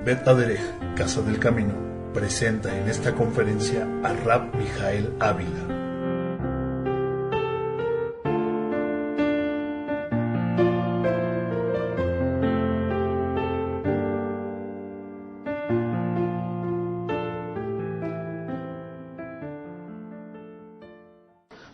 Bet Aderech, Casa del Camino, presenta en esta conferencia a Rab Mijael Ávila.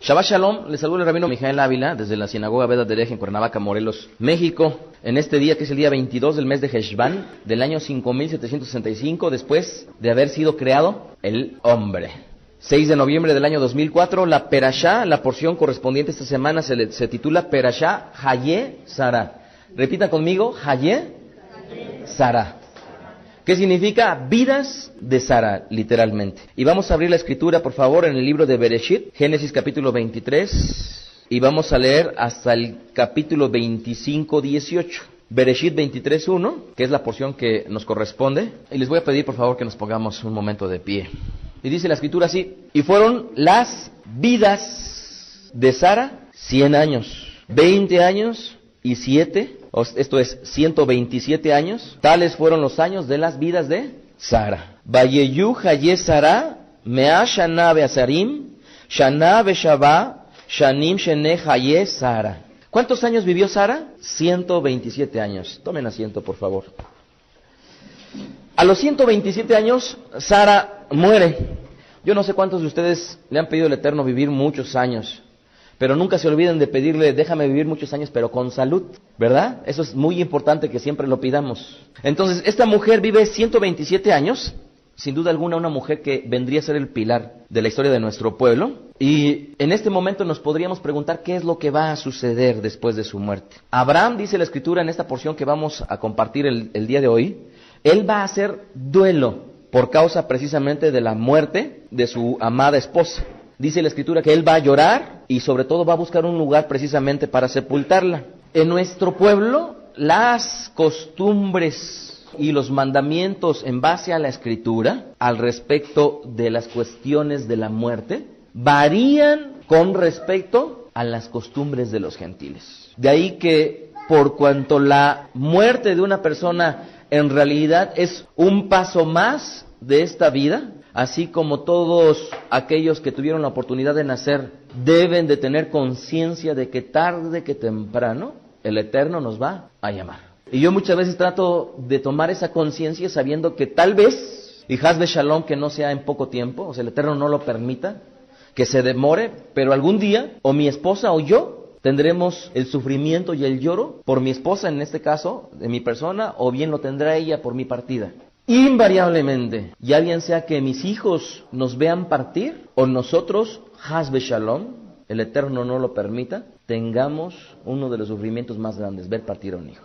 Shabbat Shalom, les saluda el rabino Mijael Ávila desde la sinagoga Bet Aderech en Cuernavaca, Morelos, México, en este día que es el día 22 del mes de Heshvan del año 5765 después de haber sido creado el hombre. 6 de noviembre del año 2004, la Perashá, la porción correspondiente a esta semana se titula Perashá Hayé Sará. Repita conmigo, Hayé Sará. ¿Qué significa? Vidas de Sara, literalmente. Y vamos a abrir la escritura, por favor, en el libro de Bereshit, Génesis capítulo 23, y vamos a leer hasta el capítulo 25, 18. Bereshit 23:1, que es la porción que nos corresponde. Y les voy a pedir, por favor, que nos pongamos un momento de pie. Y dice la escritura así: y fueron las vidas de Sara 100 años, 20 años y 7, esto es 127 años, tales fueron los años de las vidas de Sara. Vayeyu Hayé Sara, Mea Shana Beasarim, Shana Beshavá, Shanim Shene Hayé Sara. ¿Cuántos años vivió Sara? 127 años. Tomen asiento, por favor. A los 127 años, Sara muere. Yo no sé cuántos de ustedes le han pedido al Eterno vivir muchos años, pero nunca se olviden de pedirle, déjame vivir muchos años, pero con salud, ¿verdad? Eso es muy importante que siempre lo pidamos. Entonces, esta mujer vive 127 años, sin duda alguna una mujer que vendría a ser el pilar de la historia de nuestro pueblo. Y en este momento nos podríamos preguntar qué es lo que va a suceder después de su muerte. Abraham, dice la escritura en esta porción que vamos a compartir el día de hoy, él va a hacer duelo por causa precisamente de la muerte de su amada esposa. Dice la escritura que él va a llorar y sobre todo va a buscar un lugar precisamente para sepultarla. En nuestro pueblo, las costumbres y los mandamientos en base a la escritura al respecto de las cuestiones de la muerte varían con respecto a las costumbres de los gentiles. De ahí que por cuanto la muerte de una persona en realidad es un paso más de esta vida, así como todos aquellos que tuvieron la oportunidad de nacer deben de tener conciencia de que tarde que temprano el Eterno nos va a llamar. Y yo muchas veces trato de tomar esa conciencia sabiendo que tal vez, y Haz Shalom, que no sea en poco tiempo, o sea, el Eterno no lo permita, que se demore, pero algún día, o mi esposa o yo, tendremos el sufrimiento y el lloro por mi esposa, en este caso, de mi persona, o bien lo tendrá ella por mi partida. Invariablemente, ya bien sea que mis hijos nos vean partir, o nosotros, Haz Shalom, el Eterno no lo permita, tengamos uno de los sufrimientos más grandes, ver partir a un hijo.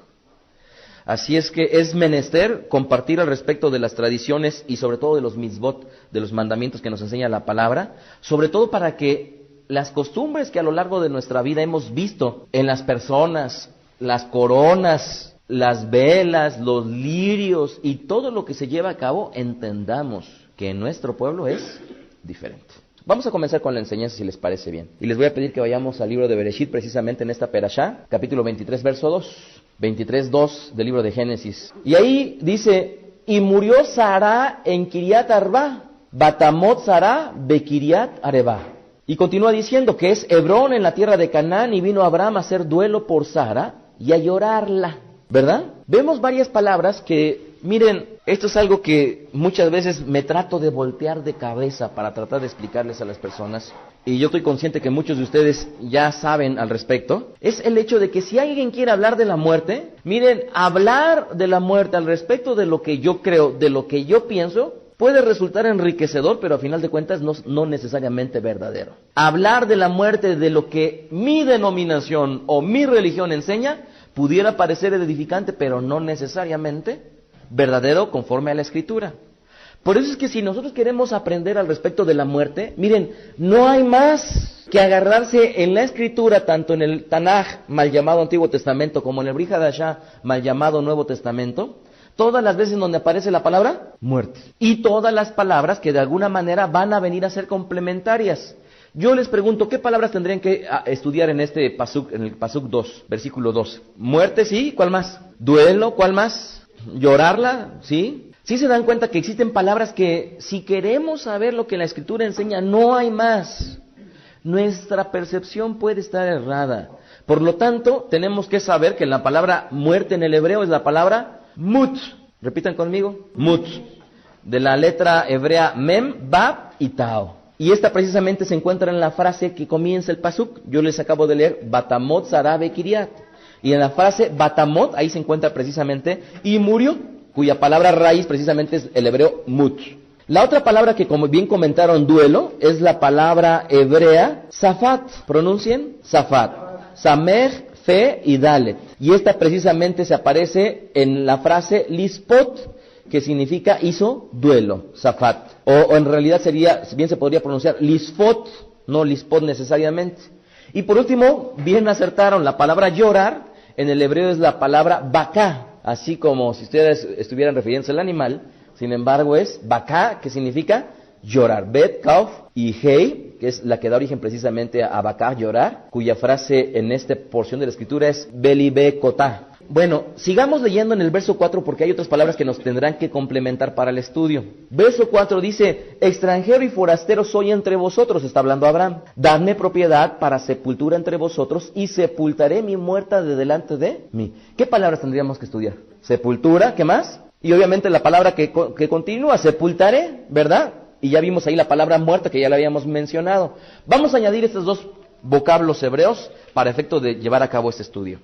Así es que es menester compartir al respecto de las tradiciones y sobre todo de los mitzvot, de los mandamientos que nos enseña la palabra, sobre todo para que las costumbres que a lo largo de nuestra vida hemos visto en las personas, las coronas, las velas, los lirios y todo lo que se lleva a cabo, entendamos que en nuestro pueblo es diferente. Vamos a comenzar con la enseñanza, si les parece bien. Y les voy a pedir que vayamos al libro de Bereshit, precisamente en esta Perashá, capítulo 23, verso 2. 23:2 del libro de Génesis. Y ahí dice, y murió Sara en Kiriat Arba, Batamot Sara Bekiriat Areba. Y continúa diciendo que es Hebrón en la tierra de Canaán, y vino Abraham a hacer duelo por Sara y a llorarla, ¿verdad? Vemos varias palabras que, miren, esto es algo que muchas veces me trato de voltear de cabeza para tratar de explicarles a las personas, y yo estoy consciente que muchos de ustedes ya saben al respecto. Es el hecho de que si alguien quiere hablar de la muerte, miren, hablar de la muerte al respecto de lo que yo creo, de lo que yo pienso, puede resultar enriquecedor, pero a final de cuentas no necesariamente verdadero. Hablar de la muerte de lo que mi denominación o mi religión enseña, pudiera parecer edificante, pero no necesariamente verdadero conforme a la Escritura. Por eso es que si nosotros queremos aprender al respecto de la muerte, miren, no hay más que agarrarse en la Escritura, tanto en el Tanaj, mal llamado Antiguo Testamento, como en el Brit Hadashah, mal llamado Nuevo Testamento, todas las veces donde aparece la palabra muerte. Y todas las palabras que de alguna manera van a venir a ser complementarias. Yo les pregunto, ¿qué palabras tendrían que estudiar en este pasuk, en el pasuk 2, versículo 2? Muerte, sí, ¿cuál más? Duelo, ¿cuál más? Llorarla, sí. ¿Sí se dan cuenta que existen palabras que, si queremos saber lo que la Escritura enseña, no hay más? Nuestra percepción puede estar errada. Por lo tanto, tenemos que saber que la palabra muerte en el hebreo es la palabra mut. Repitan conmigo, mut. De la letra hebrea mem, bab y tao. Y esta precisamente se encuentra en la frase que comienza el pasuk. Yo les acabo de leer, batamot zarabe kiriat. Y en la frase batamot, ahí se encuentra precisamente, y murió, cuya palabra raíz precisamente es el hebreo mut. La otra palabra que, como bien comentaron, duelo, es la palabra hebrea safat. Pronuncien, safat. Samer, fe y dalet. Y esta precisamente se aparece en la frase lispot, que significa hizo duelo, safat. O en realidad sería, bien se podría pronunciar lisfot, no lispot necesariamente. Y por último, bien acertaron, la palabra llorar en el hebreo es la palabra baká, así como si ustedes estuvieran refiriéndose al animal, sin embargo es baká, que significa llorar. Bet, kauf y hei, que es la que da origen precisamente a baká, llorar, cuya frase en esta porción de la Escritura es belibe kotá. Bueno, sigamos leyendo en el verso 4 porque hay otras palabras que nos tendrán que complementar para el estudio. Verso 4 dice, extranjero y forastero soy entre vosotros, está hablando Abraham. Dadme propiedad para sepultura entre vosotros y sepultaré mi muerta de delante de mí. ¿Qué palabras tendríamos que estudiar? Sepultura, ¿qué más? Y obviamente la palabra que continúa, sepultaré, ¿verdad? Y ya vimos ahí la palabra muerta que ya la habíamos mencionado. Vamos a añadir estos dos vocablos hebreos para efecto de llevar a cabo este estudio.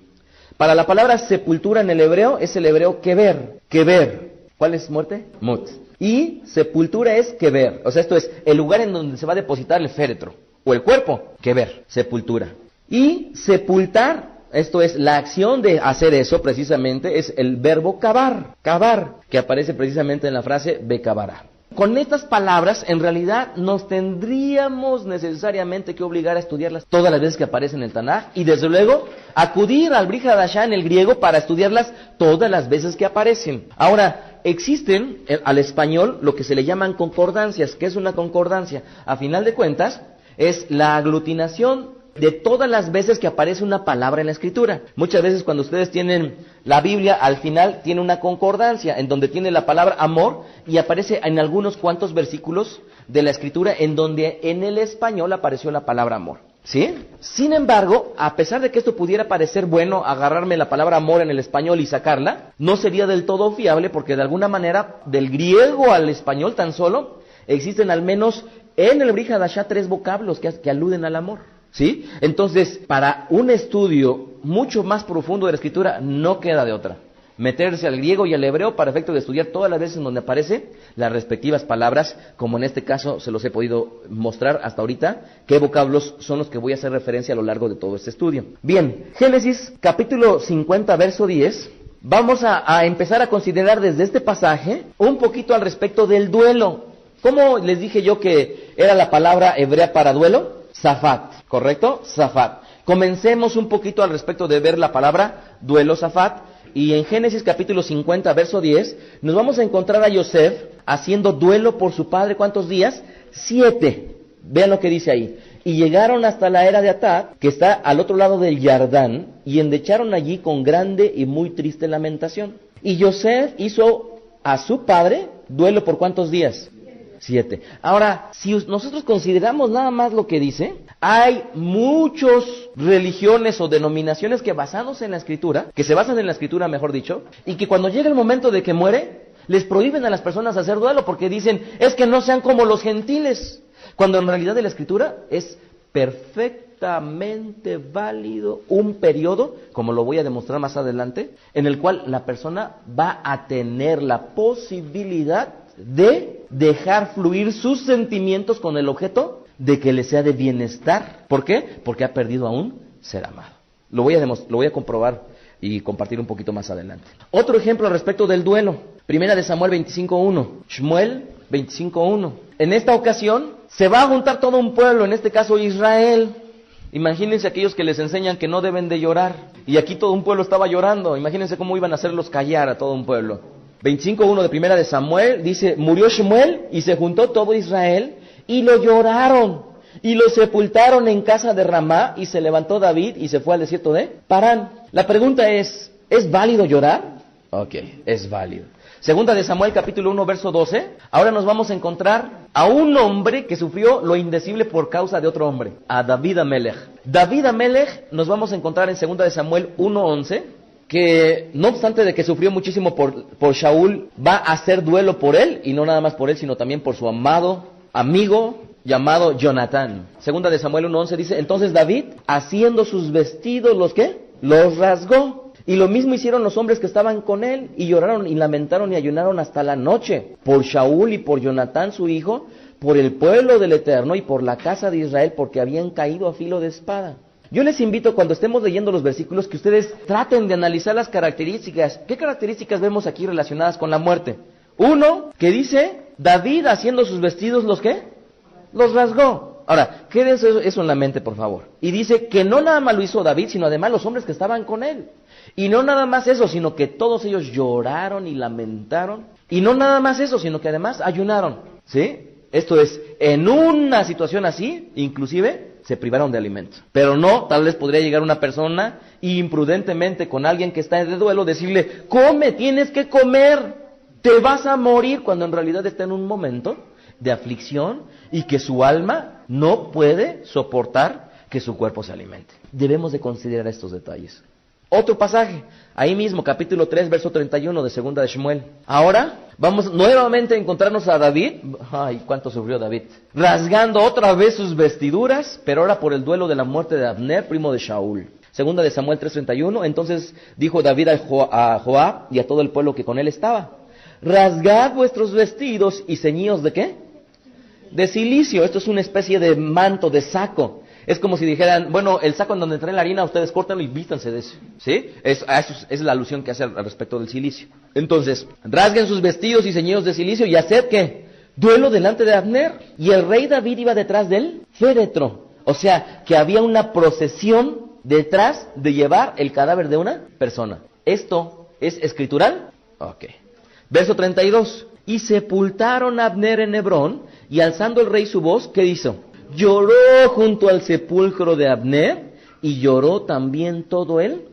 Para la palabra sepultura en el hebreo es el hebreo kever. Kever. ¿Cuál es muerte? Mut. Y sepultura es kever. O sea, esto es el lugar en donde se va a depositar el féretro o el cuerpo. Kever. Sepultura. Y sepultar, esto es la acción de hacer eso precisamente, es el verbo cavar. Cavar, que aparece precisamente en la frase becavará. Con estas palabras, en realidad, nos tendríamos necesariamente que obligar a estudiarlas todas las veces que aparecen en el Tanaj y, desde luego, acudir al Brit Hadashah en el griego para estudiarlas todas las veces que aparecen. Ahora, existen al español lo que se le llaman concordancias. ¿Qué es una concordancia? A final de cuentas, es la aglutinación de todas las veces que aparece una palabra en la Escritura. Muchas veces cuando ustedes tienen la Biblia, al final tiene una concordancia, en donde tiene la palabra amor, y aparece en algunos cuantos versículos de la Escritura, en donde en el español apareció la palabra amor. ¿Sí? Sin embargo, a pesar de que esto pudiera parecer bueno, agarrarme la palabra amor en el español y sacarla, no sería del todo fiable, porque de alguna manera, del griego al español tan solo, existen al menos en el Brit Hadashah 3 vocablos que aluden al amor. ¿Sí? Entonces, para un estudio mucho más profundo de la Escritura, no queda de otra. Meterse al griego y al hebreo para efecto de estudiar todas las veces en donde aparecen las respectivas palabras, como en este caso se los he podido mostrar hasta ahorita, qué vocablos son los que voy a hacer referencia a lo largo de todo este estudio. Bien, Génesis capítulo 50, verso 10, vamos a empezar a considerar desde este pasaje un poquito al respecto del duelo. ¿Cómo les dije yo que era la palabra hebrea para duelo? Safat, ¿correcto? Safat. Comencemos un poquito al respecto de ver la palabra duelo, Safat, y en Génesis capítulo 50, verso 10, nos vamos a encontrar a Yosef haciendo duelo por su padre, ¿cuántos días? 7. Vean lo que dice ahí. Y llegaron hasta la era de Atad, que está al otro lado del Jordán, y endecharon allí con grande y muy triste lamentación. Y Yosef hizo a su padre duelo por ¿cuántos días? 7. Ahora, si nosotros consideramos nada más lo que dice, hay muchas religiones o denominaciones que basándose en la Escritura, que se basan en la Escritura mejor dicho, y que cuando llega el momento de que muere, les prohíben a las personas hacer duelo porque dicen, es que no sean como los gentiles, cuando en realidad de la Escritura es perfectamente válido un periodo, como lo voy a demostrar más adelante, en el cual la persona va a tener la posibilidad de dejar fluir sus sentimientos con el objeto de que le sea de bienestar. ¿Por qué? Porque ha perdido a un ser amado. Lo voy a comprobar y compartir un poquito más adelante. Otro ejemplo respecto del duelo. Primera de Samuel 25.1. Shmuel 25.1. En esta ocasión se va a juntar todo un pueblo, en este caso Israel. Imagínense aquellos que les enseñan que no deben de llorar. Y aquí todo un pueblo estaba llorando. Imagínense cómo iban a hacerlos callar a todo un pueblo. 25.1 de Primera de Samuel dice, murió Shmuel y se juntó todo Israel y lo lloraron y lo sepultaron en casa de Ramá y se levantó David y se fue al desierto de Parán. La pregunta ¿es válido llorar? Ok, es válido. Segunda de Samuel capítulo 1 verso 12. Ahora nos vamos a encontrar a un hombre que sufrió lo indecible por causa de otro hombre, a David Amelech. David Amelech nos vamos a encontrar en Segunda de Samuel 1:11, que no obstante de que sufrió muchísimo por Shaul, va a hacer duelo por él, y no nada más por él, sino también por su amado amigo llamado Jonatán. Segunda de Samuel 1:11 dice, entonces David, haciendo sus vestidos, ¿los qué? Los rasgó. Y lo mismo hicieron los hombres que estaban con él, y lloraron y lamentaron y ayunaron hasta la noche, por Shaul y por Jonatán su hijo, por el pueblo del Eterno y por la casa de Israel, porque habían caído a filo de espada. Yo les invito, cuando estemos leyendo los versículos, que ustedes traten de analizar las características. ¿Qué características vemos aquí relacionadas con la muerte? Uno, que David haciendo sus vestidos, ¿los qué? Los rasgó. Ahora, quédense eso en la mente, por favor. Y dice que no nada más lo hizo David, sino además los hombres que estaban con él. Y no nada más eso, sino que todos ellos lloraron y lamentaron. Y no nada más eso, sino que además ayunaron. ¿Sí? Esto es, en una situación así, inclusive, se privaron de alimento. Pero no, tal vez podría llegar una persona imprudentemente con alguien que está de duelo, decirle, come, tienes que comer, te vas a morir, cuando en realidad está en un momento de aflicción y que su alma no puede soportar que su cuerpo se alimente. Debemos de considerar estos detalles. Otro pasaje, ahí mismo, capítulo 3, verso 31 de Segunda de Shmuel. Ahora vamos nuevamente a encontrarnos a David. Ay, cuánto sufrió David. Rasgando otra vez sus vestiduras, pero ahora por el duelo de la muerte de Abner, primo de Shaul. Segunda de Samuel 3:31, entonces dijo David a Joab y a todo el pueblo que con él estaba, rasgad vuestros vestidos y ceñíos ¿de qué? De cilicio. Esto es una especie de manto, de saco. Es como si dijeran, bueno, el saco en donde traen la harina, ustedes córtenlo y vístanse de eso. ¿Sí? Eso es la alusión que hace al respecto del cilicio. Entonces, rasguen sus vestidos y ceñidos de cilicio y haced ¿qué? Duelo delante de Abner. Y el rey David iba detrás del féretro. O sea, que había una procesión detrás de llevar el cadáver de una persona. ¿Esto es escritural? Ok. Verso 32. Y sepultaron a Abner en Hebrón, y alzando el rey su voz, ¿qué hizo? Lloró junto al sepulcro de Abner, y lloró también todo él.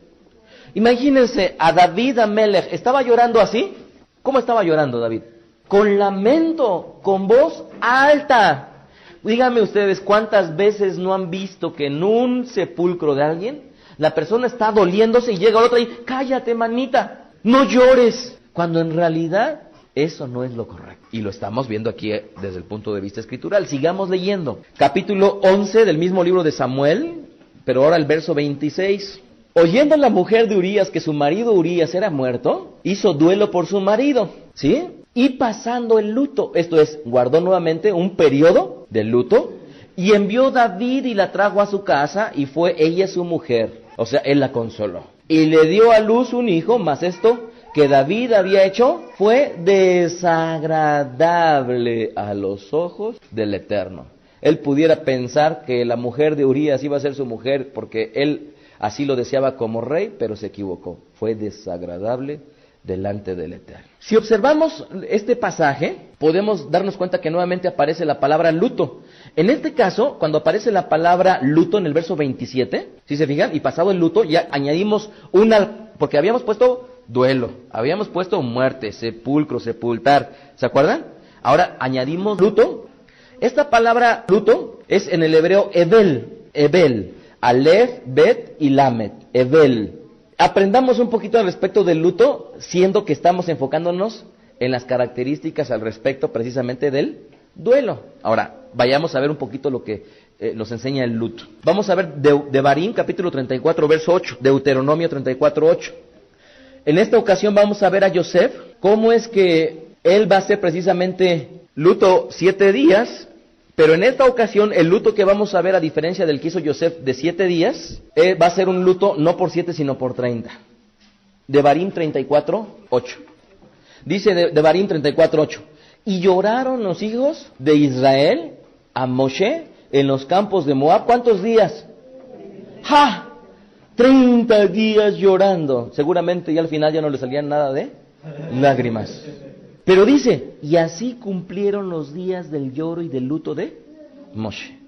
Imagínense a David Amelech, ¿estaba llorando así? ¿Cómo estaba llorando David? Con lamento, con voz alta. Díganme ustedes, ¿cuántas veces no han visto que en un sepulcro de alguien, la persona está doliéndose y llega otra y, cállate manita, no llores, cuando en realidad eso no es lo correcto? Y lo estamos viendo aquí desde el punto de vista escritural. Sigamos leyendo. Capítulo 11 del mismo libro de Samuel, pero ahora el verso 26. Oyendo la mujer de Urías que su marido Urías era muerto, hizo duelo por su marido, ¿sí? Y pasando el luto, esto es, guardó nuevamente un periodo de luto, y envió David y la trajo a su casa, y fue ella su mujer. O sea, él la consoló. Y le dio a luz un hijo, mas esto que David había hecho fue desagradable a los ojos del Eterno. Él pudiera pensar que la mujer de Urías iba a ser su mujer porque él así lo deseaba como rey, pero se equivocó. Fue desagradable delante del Eterno. Si observamos este pasaje, podemos darnos cuenta que nuevamente aparece la palabra luto. En este caso, cuando aparece la palabra luto en el verso 27, si se fijan, y pasado el luto, ya añadimos porque habíamos puesto duelo, habíamos puesto muerte, sepulcro, sepultar, ¿se acuerdan? Ahora añadimos luto. Esta palabra luto es en el hebreo Evel, Aleph, Bet y Lamet, Evel. Aprendamos un poquito al respecto del luto, siendo que estamos enfocándonos en las características al respecto precisamente del duelo. Ahora, vayamos a ver un poquito lo que nos enseña el luto. Vamos a ver Devarim, capítulo 34, verso 8, Deuteronomio 34, 8. En esta ocasión vamos a ver a Yosef, cómo es que él va a hacer precisamente luto 7 días, pero en esta ocasión el luto que vamos a ver, a diferencia del que hizo Yosef de 7 días, va a ser un luto no por 7 sino por 30. Devarim 34, 8. Dice Devarim 34, 8. Y lloraron los hijos de Israel a Moshe en los campos de Moab. ¿Cuántos días? ¡Ja! 30 días llorando. Seguramente ya al final ya no le salían nada de lágrimas. Pero dice, y así cumplieron los días del lloro y del luto de Moshe.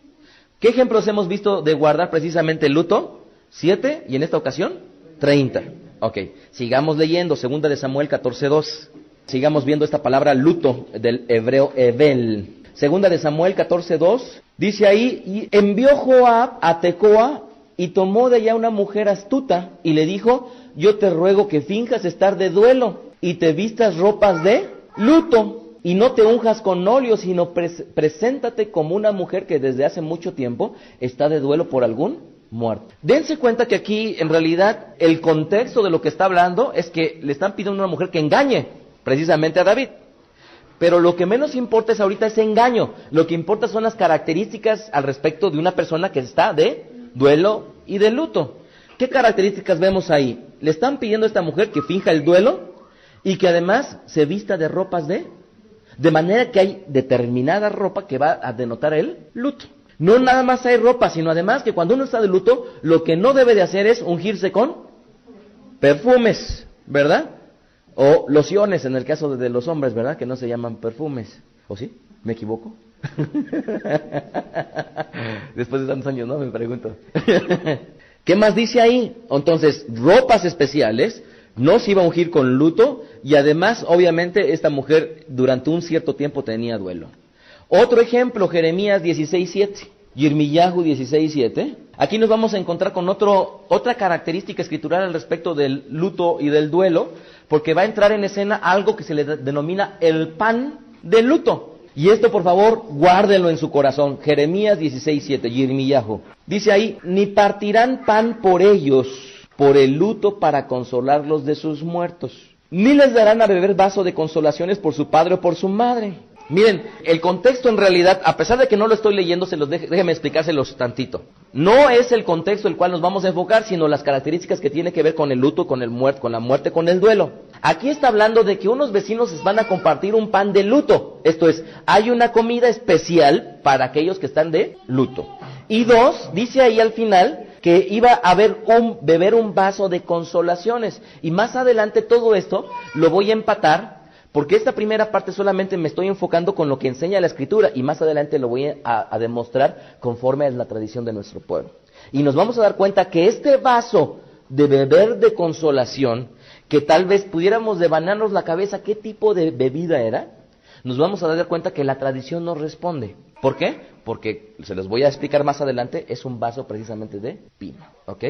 ¿Qué ejemplos hemos visto de guardar precisamente el luto? 7 y en esta ocasión 30. Ok, sigamos leyendo, segunda de Samuel 14:2. Sigamos viendo esta palabra luto del hebreo Evel. Segunda de Samuel 14:2, dice ahí, y envió Joab a Tecoa y tomó de allá una mujer astuta y le dijo, yo te ruego que finjas estar de duelo y te vistas ropas de luto y no te unjas con óleo, sino preséntate como una mujer que desde hace mucho tiempo está de duelo por algún muerto. Dense cuenta que aquí en realidad el contexto de lo que está hablando es que le están pidiendo a una mujer que engañe precisamente a David. Pero lo que menos importa es ahorita ese engaño. Lo que importa son las características al respecto de una persona que está de duelo y de luto. ¿Qué características vemos ahí? Le están pidiendo a esta mujer que finja el duelo y que además se vista de ropas de manera que hay determinada ropa que va a denotar el luto. No nada más hay ropa, sino además que cuando uno está de luto, lo que no debe de hacer es ungirse con perfumes, ¿verdad? O lociones, en el caso de los hombres, ¿verdad? Que no se llaman perfumes. ¿O sí? ¿Me equivoco? Después de tantos años, ¿no? Me pregunto. ¿Qué más dice ahí? Entonces, ropas especiales, no se iba a ungir con luto, y además, obviamente, esta mujer durante un cierto tiempo tenía duelo. Otro ejemplo, Jeremías 16:7, Yirmiyahu 16:7. Aquí nos vamos a encontrar con otra característica escritural al respecto del luto y del duelo, porque va a entrar en escena algo que se le denomina el pan del luto. Y esto, por favor, guárdenlo en su corazón. Jeremías 16:7, Yirmiyahu. Dice ahí, ni partirán pan por ellos, por el luto para consolarlos de sus muertos, ni les darán a beber vaso de consolaciones por su padre o por su madre. Miren, el contexto en realidad, a pesar de que no lo estoy leyendo, déjenme explicárselos tantito. No es el contexto el cual nos vamos a enfocar, sino las características que tiene que ver con el luto, con la muerte, con el duelo. Aquí está hablando de que unos vecinos van a compartir un pan de luto. Esto es, hay una comida especial para aquellos que están de luto. Y dos, dice ahí al final que iba a haber beber un vaso de consolaciones. Y más adelante todo esto lo voy a empatar, porque esta primera parte solamente me estoy enfocando con lo que enseña la Escritura, y más adelante lo voy a demostrar conforme a la tradición de nuestro pueblo. Y nos vamos a dar cuenta que este vaso de beber de consolación, que tal vez pudiéramos devanarnos la cabeza qué tipo de bebida era, nos vamos a dar cuenta que la tradición nos responde. ¿Por qué? Porque, se los voy a explicar más adelante, es un vaso precisamente de vino, ¿ok?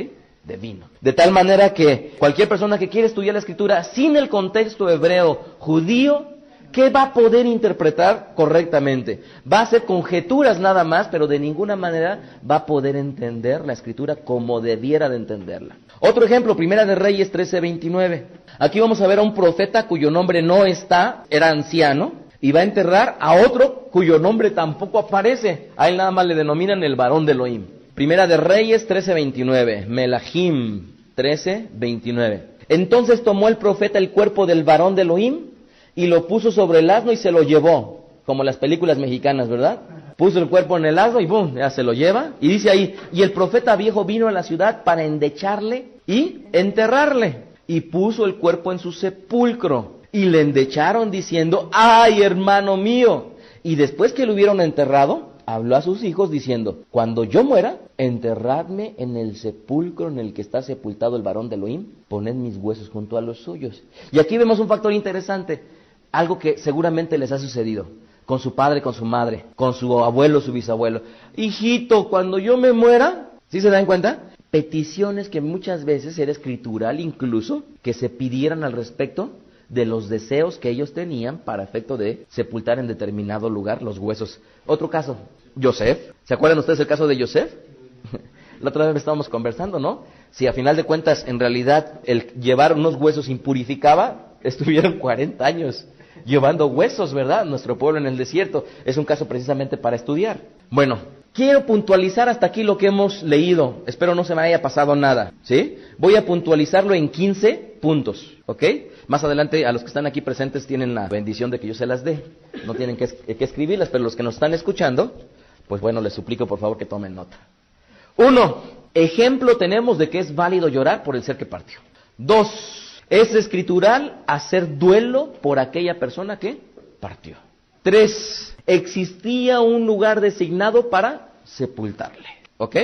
De vino. De tal manera que cualquier persona que quiera estudiar la Escritura sin el contexto hebreo judío, ¿qué va a poder interpretar correctamente? Va a hacer conjeturas nada más, pero de ninguna manera va a poder entender la Escritura como debiera de entenderla. Otro ejemplo, Primera de Reyes 13:29. Aquí vamos a ver a un profeta cuyo nombre no está, era anciano, y va a enterrar a otro cuyo nombre tampoco aparece. A él nada más le denominan el varón de Elohim. Primera de Reyes 13:29, Melahim 13:29. Entonces tomó el profeta el cuerpo del varón de Elohim y lo puso sobre el asno y se lo llevó, como las películas mexicanas, ¿verdad? Puso el cuerpo en el asno y ¡bum!, ya se lo lleva. Y dice ahí, y el profeta viejo vino a la ciudad para endecharle y enterrarle. Y puso el cuerpo en su sepulcro. Y le endecharon diciendo, ¡ay, hermano mío! Y después que lo hubieron enterrado, habló a sus hijos diciendo, cuando yo muera, enterradme en el sepulcro en el que está sepultado el varón de Elohim, poned mis huesos junto a los suyos. Y aquí vemos un factor interesante, algo que seguramente les ha sucedido, con su padre, con su madre, con su abuelo, su bisabuelo. Hijito, cuando yo me muera, ¿sí se dan cuenta? Peticiones que muchas veces era escritural incluso, que se pidieran al respecto de los deseos que ellos tenían para efecto de sepultar en determinado lugar los huesos. Otro caso, Yosef. ¿Se acuerdan ustedes el caso de Yosef? La otra vez estábamos conversando, ¿no? Si a final de cuentas, en realidad, el llevar unos huesos impurificaba, estuvieron 40 años llevando huesos, ¿verdad? Nuestro pueblo en el desierto. Es un caso precisamente para estudiar. Bueno, quiero puntualizar hasta aquí lo que hemos leído. Espero no se me haya pasado nada, ¿sí? Voy a puntualizarlo en 15 puntos, ¿ok? Más adelante, a los que están aquí presentes tienen la bendición de que yo se las dé. No tienen que escribirlas, pero los que nos están escuchando, pues bueno, les suplico por favor que tomen nota. 1. Ejemplo tenemos de que es válido llorar por el ser que partió. 2. Es escritural hacer duelo por aquella persona que partió. 3. Existía un lugar designado para sepultarle, ¿ok?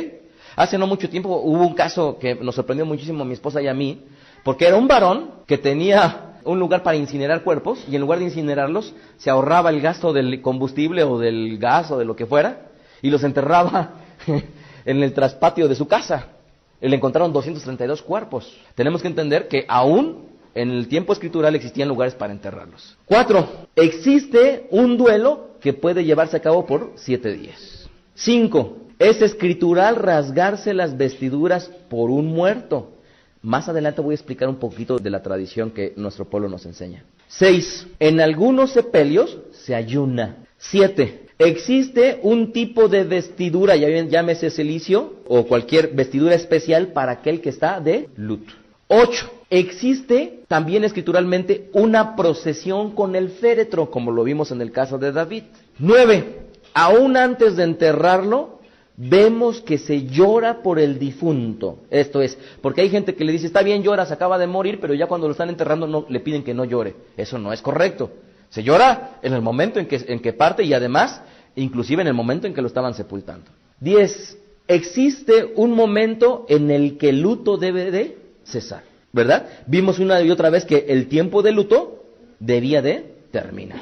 Hace no mucho tiempo hubo un caso que nos sorprendió muchísimo a mi esposa y a mí, porque era un varón que tenía un lugar para incinerar cuerpos, y en lugar de incinerarlos, se ahorraba el gasto del combustible o del gas o de lo que fuera, y los enterraba en el traspatio de su casa. Y le encontraron 232 cuerpos. Tenemos que entender que aún en el tiempo escritural existían lugares para enterrarlos. 4. Existe un duelo que puede llevarse a cabo por 7 días. 5. Es escritural rasgarse las vestiduras por un muerto. Más adelante voy a explicar un poquito de la tradición que nuestro pueblo nos enseña. 6. En algunos sepelios se ayuna. 7. Existe un tipo de vestidura, ya bien llámese cilicio o cualquier vestidura especial para aquel que está de luto. 8. Existe también escrituralmente una procesión con el féretro, como lo vimos en el caso de David. 9. Aún antes de enterrarlo, vemos que se llora por el difunto. Esto es, porque hay gente que le dice, está bien, llora, se acaba de morir, pero ya cuando lo están enterrando no, le piden que no llore. Eso no es correcto. Se llora en el momento en que parte y además, inclusive en el momento en que lo estaban sepultando. 10. Existe un momento en el que el luto debe de cesar, ¿verdad? Vimos una y otra vez que el tiempo de luto debía de terminar.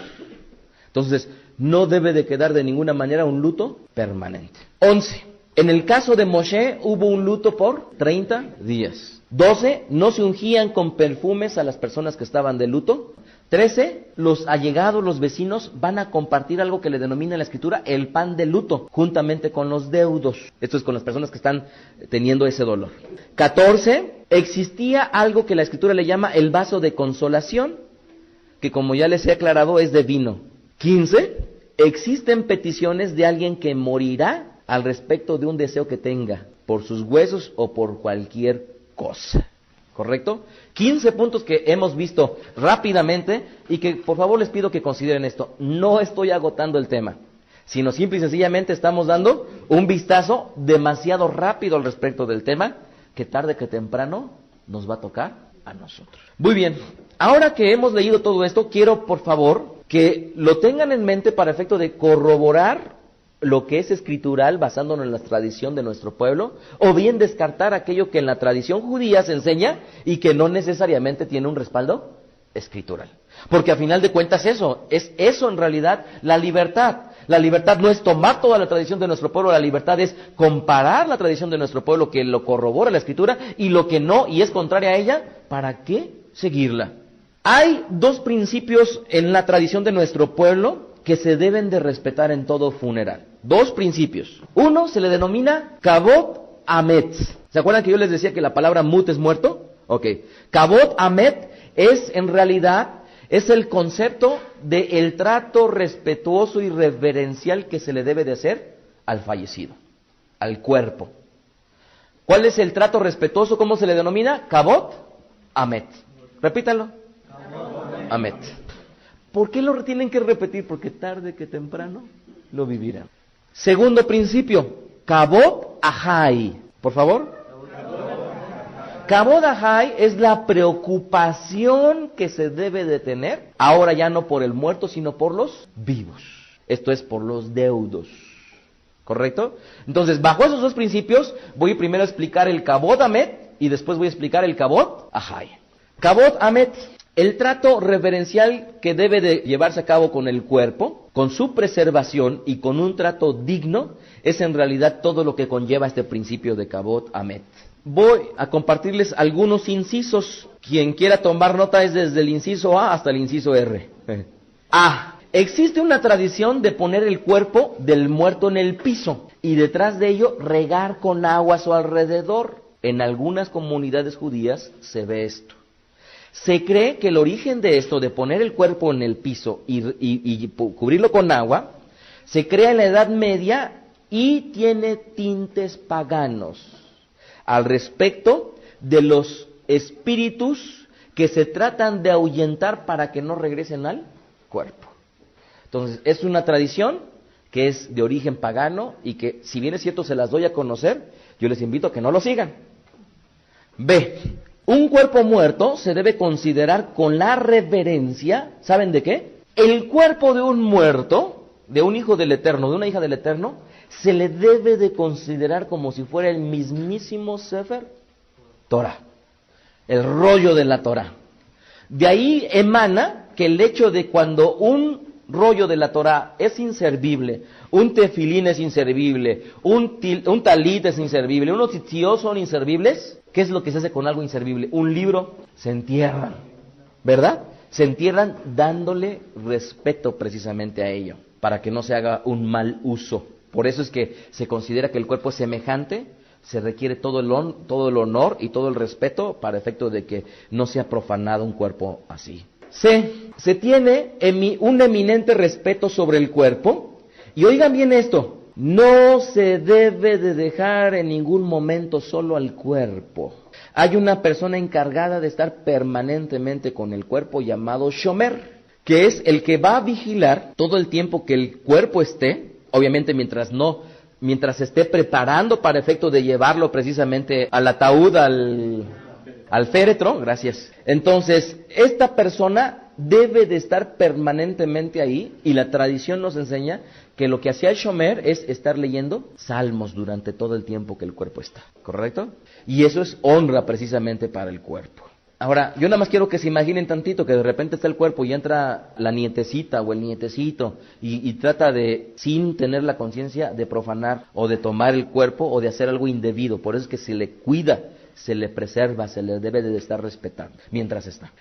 Entonces, no debe de quedar de ninguna manera un luto permanente. 11. En el caso de Moshe hubo un luto por 30 días. 12. No se ungían con perfumes a las personas que estaban de luto. 13. Los allegados, los vecinos, van a compartir algo que le denomina en la Escritura el pan de luto, juntamente con los deudos. Esto es con las personas que están teniendo ese dolor. 14. Existía algo que la Escritura le llama el vaso de consolación, que como ya les he aclarado es de vino. 15. Existen peticiones de alguien que morirá al respecto de un deseo que tenga, por sus huesos o por cualquier cosa. ¿Correcto? 15 puntos que hemos visto rápidamente y que por favor les pido que consideren esto. No estoy agotando el tema, sino simple y sencillamente estamos dando un vistazo demasiado rápido al respecto del tema que tarde que temprano nos va a tocar a nosotros. Muy bien, ahora que hemos leído todo esto, quiero por favor que lo tengan en mente para efecto de corroborar lo que es escritural basándonos en la tradición de nuestro pueblo, o bien descartar aquello que en la tradición judía se enseña y que no necesariamente tiene un respaldo escritural. Porque a final de cuentas es eso en realidad la libertad. La libertad no es tomar toda la tradición de nuestro pueblo, la libertad es comparar la tradición de nuestro pueblo que lo corrobora la escritura y lo que no y es contraria a ella, ¿para qué seguirla? Hay 2 principios en la tradición de nuestro pueblo que se deben de respetar en todo funeral. 2 principios. Uno se le denomina Kabot Amet. ¿Se acuerdan que yo les decía que la palabra mut es muerto? Ok. Kabot Amet es en realidad el concepto del trato respetuoso y reverencial que se le debe de hacer al fallecido, al cuerpo. ¿Cuál es el trato respetuoso? ¿Cómo se le denomina? Kabot Amet. Repítanlo. Amet. ¿Por qué lo tienen que repetir? Porque tarde que temprano lo vivirán. Segundo principio, Kabot Ahai. Por favor. Kabot Ahai es la preocupación que se debe de tener, ahora ya no por el muerto, sino por los vivos. Esto es por los deudos. ¿Correcto? Entonces, bajo esos 2 principios, voy primero a explicar el Kabot Amet y después voy a explicar el Kabot Ahai. Kabot Amet. El trato reverencial que debe de llevarse a cabo con el cuerpo, con su preservación y con un trato digno, es en realidad todo lo que conlleva este principio de Kabot Amet. Voy a compartirles algunos incisos. Quien quiera tomar nota es desde el inciso A hasta el inciso R. A. Existe una tradición de poner el cuerpo del muerto en el piso y detrás de ello regar con agua a su alrededor. En algunas comunidades judías se ve esto. Se cree que el origen de esto, de poner el cuerpo en el piso y cubrirlo con agua, se crea en la Edad Media y tiene tintes paganos al respecto de los espíritus que se tratan de ahuyentar para que no regresen al cuerpo. Entonces, es una tradición que es de origen pagano y que, si bien es cierto, se las doy a conocer, yo les invito a que no lo sigan. B. Un cuerpo muerto se debe considerar con la reverencia, ¿saben de qué? El cuerpo de un muerto, de un hijo del Eterno, de una hija del Eterno, se le debe de considerar como si fuera el mismísimo Sefer Torah, el rollo de la Torah. De ahí emana que el hecho de cuando un rollo de la Torah es inservible, un tefilín es inservible, un talit es inservible, unos tzitziot son inservibles, ¿qué es lo que se hace con algo inservible? Un libro, se entierran, ¿verdad? Se entierran dándole respeto precisamente a ello, para que no se haga un mal uso. Por eso es que se considera que el cuerpo es semejante, se requiere todo el honor y todo el respeto para efecto de que no sea profanado un cuerpo así. Se tiene un eminente respeto sobre el cuerpo, y oigan bien esto, no se debe de dejar en ningún momento solo al cuerpo. Hay una persona encargada de estar permanentemente con el cuerpo llamado shomer, que es el que va a vigilar todo el tiempo que el cuerpo esté, obviamente mientras se esté preparando para efecto de llevarlo precisamente al ataúd, al féretro, gracias. Entonces, esta persona debe de estar permanentemente ahí, y la tradición nos enseña que lo que hacía el shomer es estar leyendo salmos durante todo el tiempo que el cuerpo está, ¿correcto? Y eso es honra precisamente para el cuerpo. Ahora, yo nada más quiero que se imaginen tantito que de repente está el cuerpo y entra la nietecita o el nietecito y trata de, sin tener la conciencia, de profanar o de tomar el cuerpo o de hacer algo indebido. Por eso es que se le cuida, se le preserva, se le debe de estar respetando mientras está.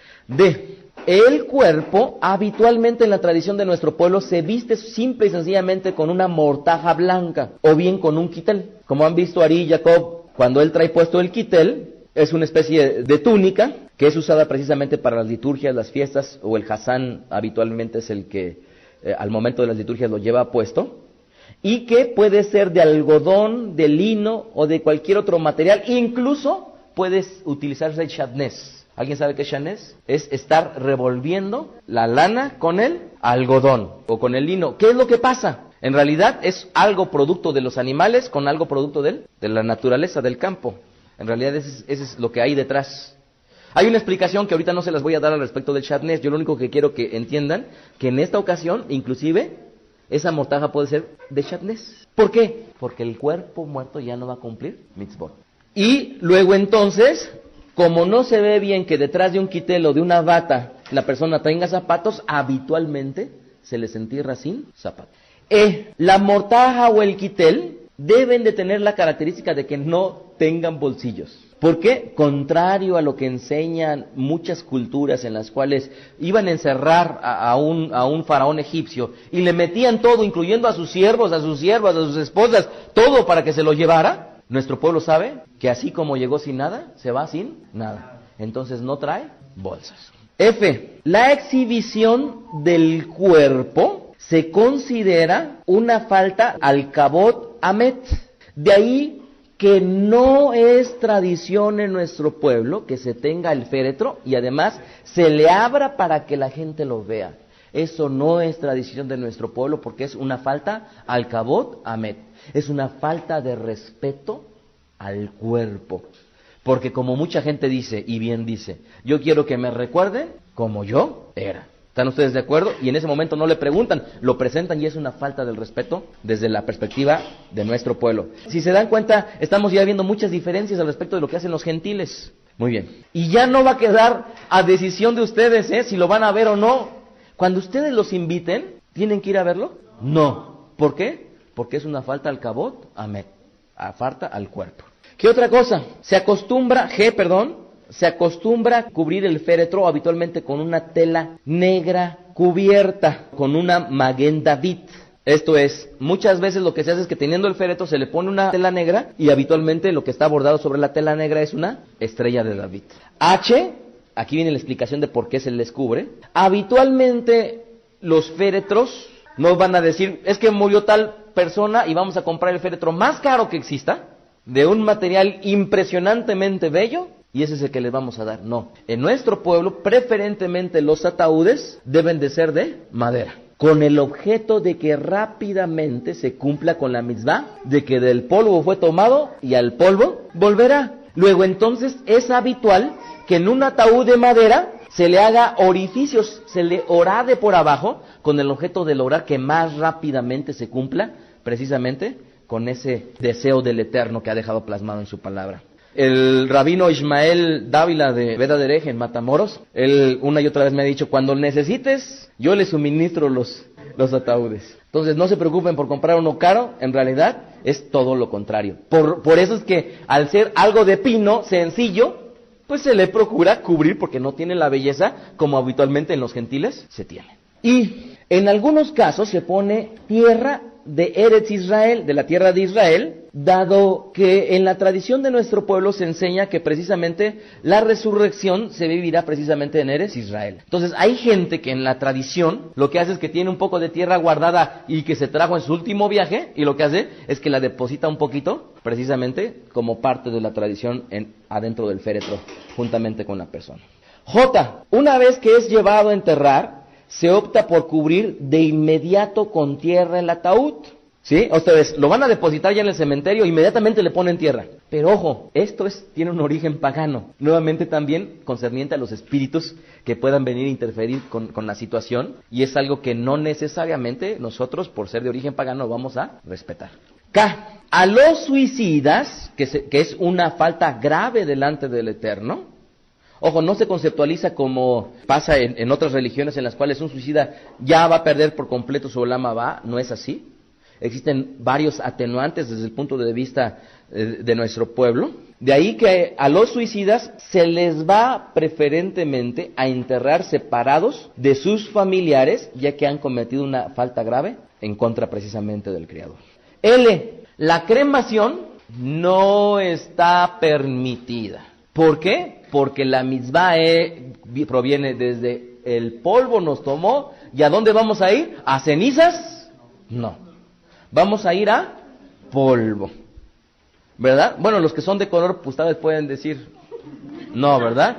El cuerpo, habitualmente en la tradición de nuestro pueblo, se viste simple y sencillamente con una mortaja blanca o bien con un quitel. Como han visto Ari y Jacob, cuando él trae puesto el quitel, es una especie de túnica que es usada precisamente para las liturgias, las fiestas, o el Hazán habitualmente es el que al momento de las liturgias lo lleva puesto, y que puede ser de algodón, de lino o de cualquier otro material, incluso puedes utilizarse el shatnez. ¿Alguien sabe qué es shatnez? Es estar revolviendo la lana con el algodón o con el lino. ¿Qué es lo que pasa? En realidad es algo producto de los animales con algo producto de la naturaleza del campo. En realidad ese es lo que hay detrás. Hay una explicación que ahorita no se las voy a dar al respecto del shatnez. Yo lo único que quiero que entiendan, que en esta ocasión, inclusive, esa mortaja puede ser de shatnez. ¿Por qué? Porque el cuerpo muerto ya no va a cumplir mitzvot. Y luego entonces, como no se ve bien que detrás de un quitel o de una bata la persona tenga zapatos, habitualmente se les entierra sin zapatos. La mortaja o el quitel deben de tener la característica de que no tengan bolsillos. ¿Por qué? Contrario a lo que enseñan muchas culturas en las cuales iban a encerrar a un faraón egipcio y le metían todo, incluyendo a sus siervos, a sus siervas, a sus esposas, todo para que se lo llevara. Nuestro pueblo sabe que así como llegó sin nada, se va sin nada. Entonces no trae bolsas. La exhibición del cuerpo se considera una falta al kabod amet. De ahí que no es tradición en nuestro pueblo que se tenga el féretro y además se le abra para que la gente lo vea. Eso no es tradición de nuestro pueblo porque es una falta al kabod amet. Es una falta de respeto al cuerpo. Porque como mucha gente dice, y bien dice, yo quiero que me recuerden como yo era. ¿Están ustedes de acuerdo? Y en ese momento no le preguntan, lo presentan y es una falta del respeto desde la perspectiva de nuestro pueblo. Si se dan cuenta, estamos ya viendo muchas diferencias al respecto de lo que hacen los gentiles. Muy bien. Y ya no va a quedar a decisión de ustedes, si lo van a ver o no. Cuando ustedes los inviten, ¿tienen que ir a verlo? No. ¿Por qué? Porque es una falta al kabod amet, falta al cuerpo. ¿Qué otra cosa? Se acostumbra cubrir el féretro habitualmente con una tela negra cubierta, con una maguen David. Esto es, muchas veces lo que se hace es que teniendo el féretro se le pone una tela negra y habitualmente lo que está bordado sobre la tela negra es una estrella de David. Aquí viene la explicación de por qué se les cubre. Habitualmente los féretros no van a decir, es que murió tal persona y vamos a comprar el féretro más caro que exista, de un material impresionantemente bello, y ese es el que les vamos a dar. No, en nuestro pueblo preferentemente los ataúdes deben de ser de madera, con el objeto de que rápidamente se cumpla con la mitzvah de que del polvo fue tomado y al polvo volverá. Luego entonces es habitual que en un ataúd de madera se le haga orificios, se le orade por abajo, con el objeto de lograr que más rápidamente se cumpla precisamente con ese deseo del Eterno que ha dejado plasmado en su palabra. El rabino Ismael Dávila de Veda de Hereje en Matamoros, él una y otra vez me ha dicho, cuando necesites, yo le suministro los ataúdes. Entonces no se preocupen por comprar uno caro, en realidad es todo lo contrario. Por eso es que al ser algo de pino, sencillo, pues se le procura cubrir porque no tiene la belleza como habitualmente en los gentiles se tiene. Y en algunos casos se pone tierra de Eretz Israel, de la tierra de Israel, dado que en la tradición de nuestro pueblo se enseña que precisamente la resurrección se vivirá precisamente en Eretz Israel. Entonces hay gente que en la tradición lo que hace es que tiene un poco de tierra guardada y que se trajo en su último viaje, y lo que hace es que la deposita un poquito precisamente como parte de la tradición adentro del féretro, juntamente con la persona. J. Una vez que es llevado a enterrar, se opta por cubrir de inmediato con tierra el ataúd. ¿Sí? Ustedes lo van a depositar ya en el cementerio, inmediatamente le ponen tierra. Pero ojo, esto tiene un origen pagano. Nuevamente también concerniente a los espíritus que puedan venir a interferir con la situación. Y es algo que no necesariamente nosotros, por ser de origen pagano, vamos a respetar. K. A los suicidas, que es una falta grave delante del Eterno. Ojo, no se conceptualiza como pasa en otras religiones en las cuales un suicida ya va a perder por completo su Olam Abba. No es así. Existen varios atenuantes desde el punto de vista de nuestro pueblo. De ahí que a los suicidas se les va preferentemente a enterrar separados de sus familiares, ya que han cometido una falta grave en contra precisamente del Creador. L. La cremación no está permitida. ¿Por qué? Porque la mitzvah proviene desde el polvo nos tomó. ¿Y a dónde vamos a ir? ¿A cenizas? No. Vamos a ir a polvo. ¿Verdad? Bueno, los que son de color, pues ustedes pueden decir no, ¿verdad?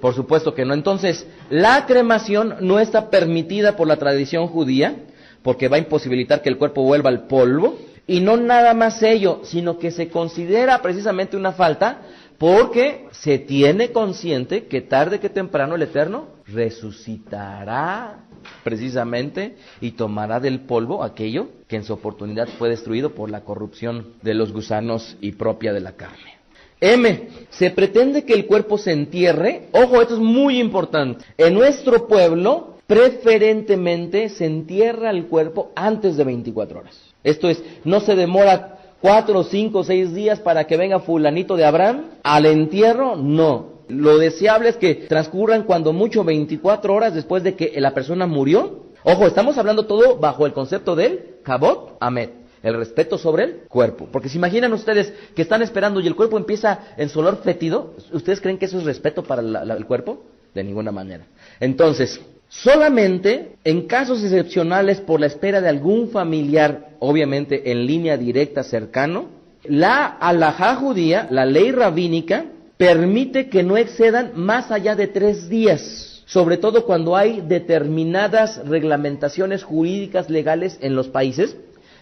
Por supuesto que no. Entonces, la cremación no está permitida por la tradición judía, porque va a imposibilitar que el cuerpo vuelva al polvo. Y no nada más ello, sino que se considera precisamente una falta, porque se tiene consciente que tarde que temprano el Eterno resucitará precisamente y tomará del polvo aquello que en su oportunidad fue destruido por la corrupción de los gusanos y propia de la carne. M. Se pretende que el cuerpo se entierre. Ojo, esto es muy importante. En nuestro pueblo, preferentemente se entierra el cuerpo antes de 24 horas. Esto es, no se demora 4, 5, 6 días para que venga fulanito de Abraham al entierro, no. Lo deseable es que transcurran cuando mucho 24 horas después de que la persona murió. Ojo, estamos hablando todo bajo el concepto del Kabod Amet, el respeto sobre el cuerpo. Porque se imaginan ustedes que están esperando y el cuerpo empieza en su olor fétido. ¿Ustedes creen que eso es respeto para el cuerpo? De ninguna manera. Entonces, solamente en casos excepcionales por la espera de algún familiar, obviamente en línea directa cercano, la halajá judía, la ley rabínica, permite que no excedan más allá de 3 días, sobre todo cuando hay determinadas reglamentaciones jurídicas legales en los países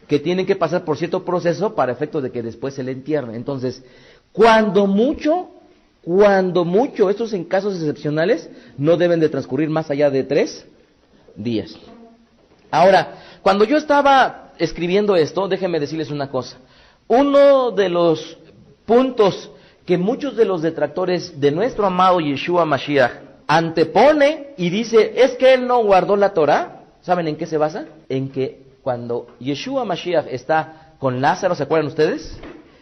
que tienen que pasar por cierto proceso para efecto de que después se le entierre. Entonces, cuando mucho, estos en casos excepcionales no deben de transcurrir más allá de 3 días. Ahora, cuando yo estaba escribiendo esto, déjenme decirles una cosa. Uno de los puntos que muchos de los detractores de nuestro amado Yeshua Mashiach antepone y dice, es que él no guardó la Torah. ¿Saben en qué se basa? En que cuando Yeshua Mashiach está con Lázaro, ¿se acuerdan ustedes?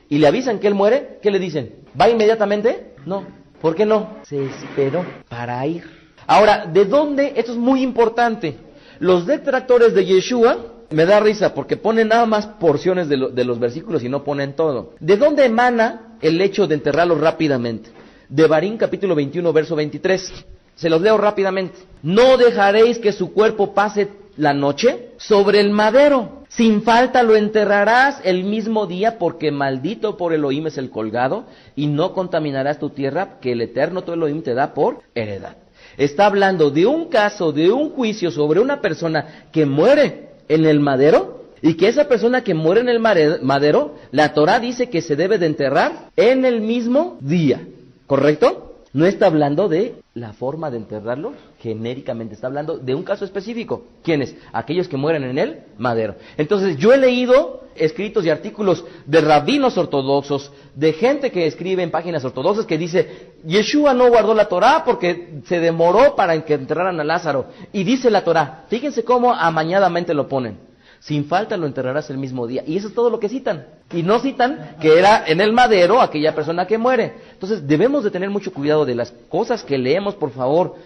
Y le avisan que él muere, ¿qué le dicen? ¿Va inmediatamente? No. ¿Por qué no? Se esperó para ir. Ahora, ¿de dónde? Esto es muy importante. Los detractores de Yeshua, me da risa porque ponen nada más porciones de los versículos y no ponen todo. ¿De dónde emana el hecho de enterrarlo rápidamente? De Barín capítulo 21, verso 23. Se los leo rápidamente. No dejaréis que su cuerpo pase la noche sobre el madero. Sin falta lo enterrarás el mismo día, porque maldito por Elohim es el colgado, y no contaminarás tu tierra que el eterno tu Elohim te da por heredad. Está hablando de un caso, de un juicio sobre una persona que muere en el madero, y que esa persona que muere en el madero, la Torah dice que se debe de enterrar en el mismo día, ¿correcto? No está hablando de la forma de enterrarlo genéricamente, está hablando de un caso específico. ¿Quiénes? Aquellos que mueren en el madero. Entonces, yo he leído escritos y artículos de rabinos ortodoxos, de gente que escribe en páginas ortodoxas que dice, Yeshua no guardó la Torá porque se demoró para que enterraran a Lázaro. Y dice la Torá, fíjense cómo amañadamente lo ponen. Sin falta lo enterrarás el mismo día. Y eso es todo lo que citan. Y no citan que era en el madero aquella persona que muere. Entonces debemos de tener mucho cuidado de las cosas que leemos, por favor.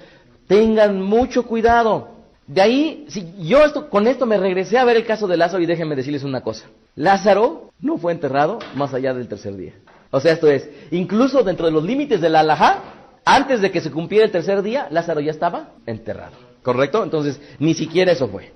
Tengan mucho cuidado. De ahí, si yo con esto me regresé a ver el caso de Lázaro y déjenme decirles una cosa. Lázaro no fue enterrado más allá del tercer día. O sea, esto es, incluso dentro de los límites de la halajá, antes de que se cumpliera el tercer día, Lázaro ya estaba enterrado. ¿Correcto? Entonces, ni siquiera eso fue.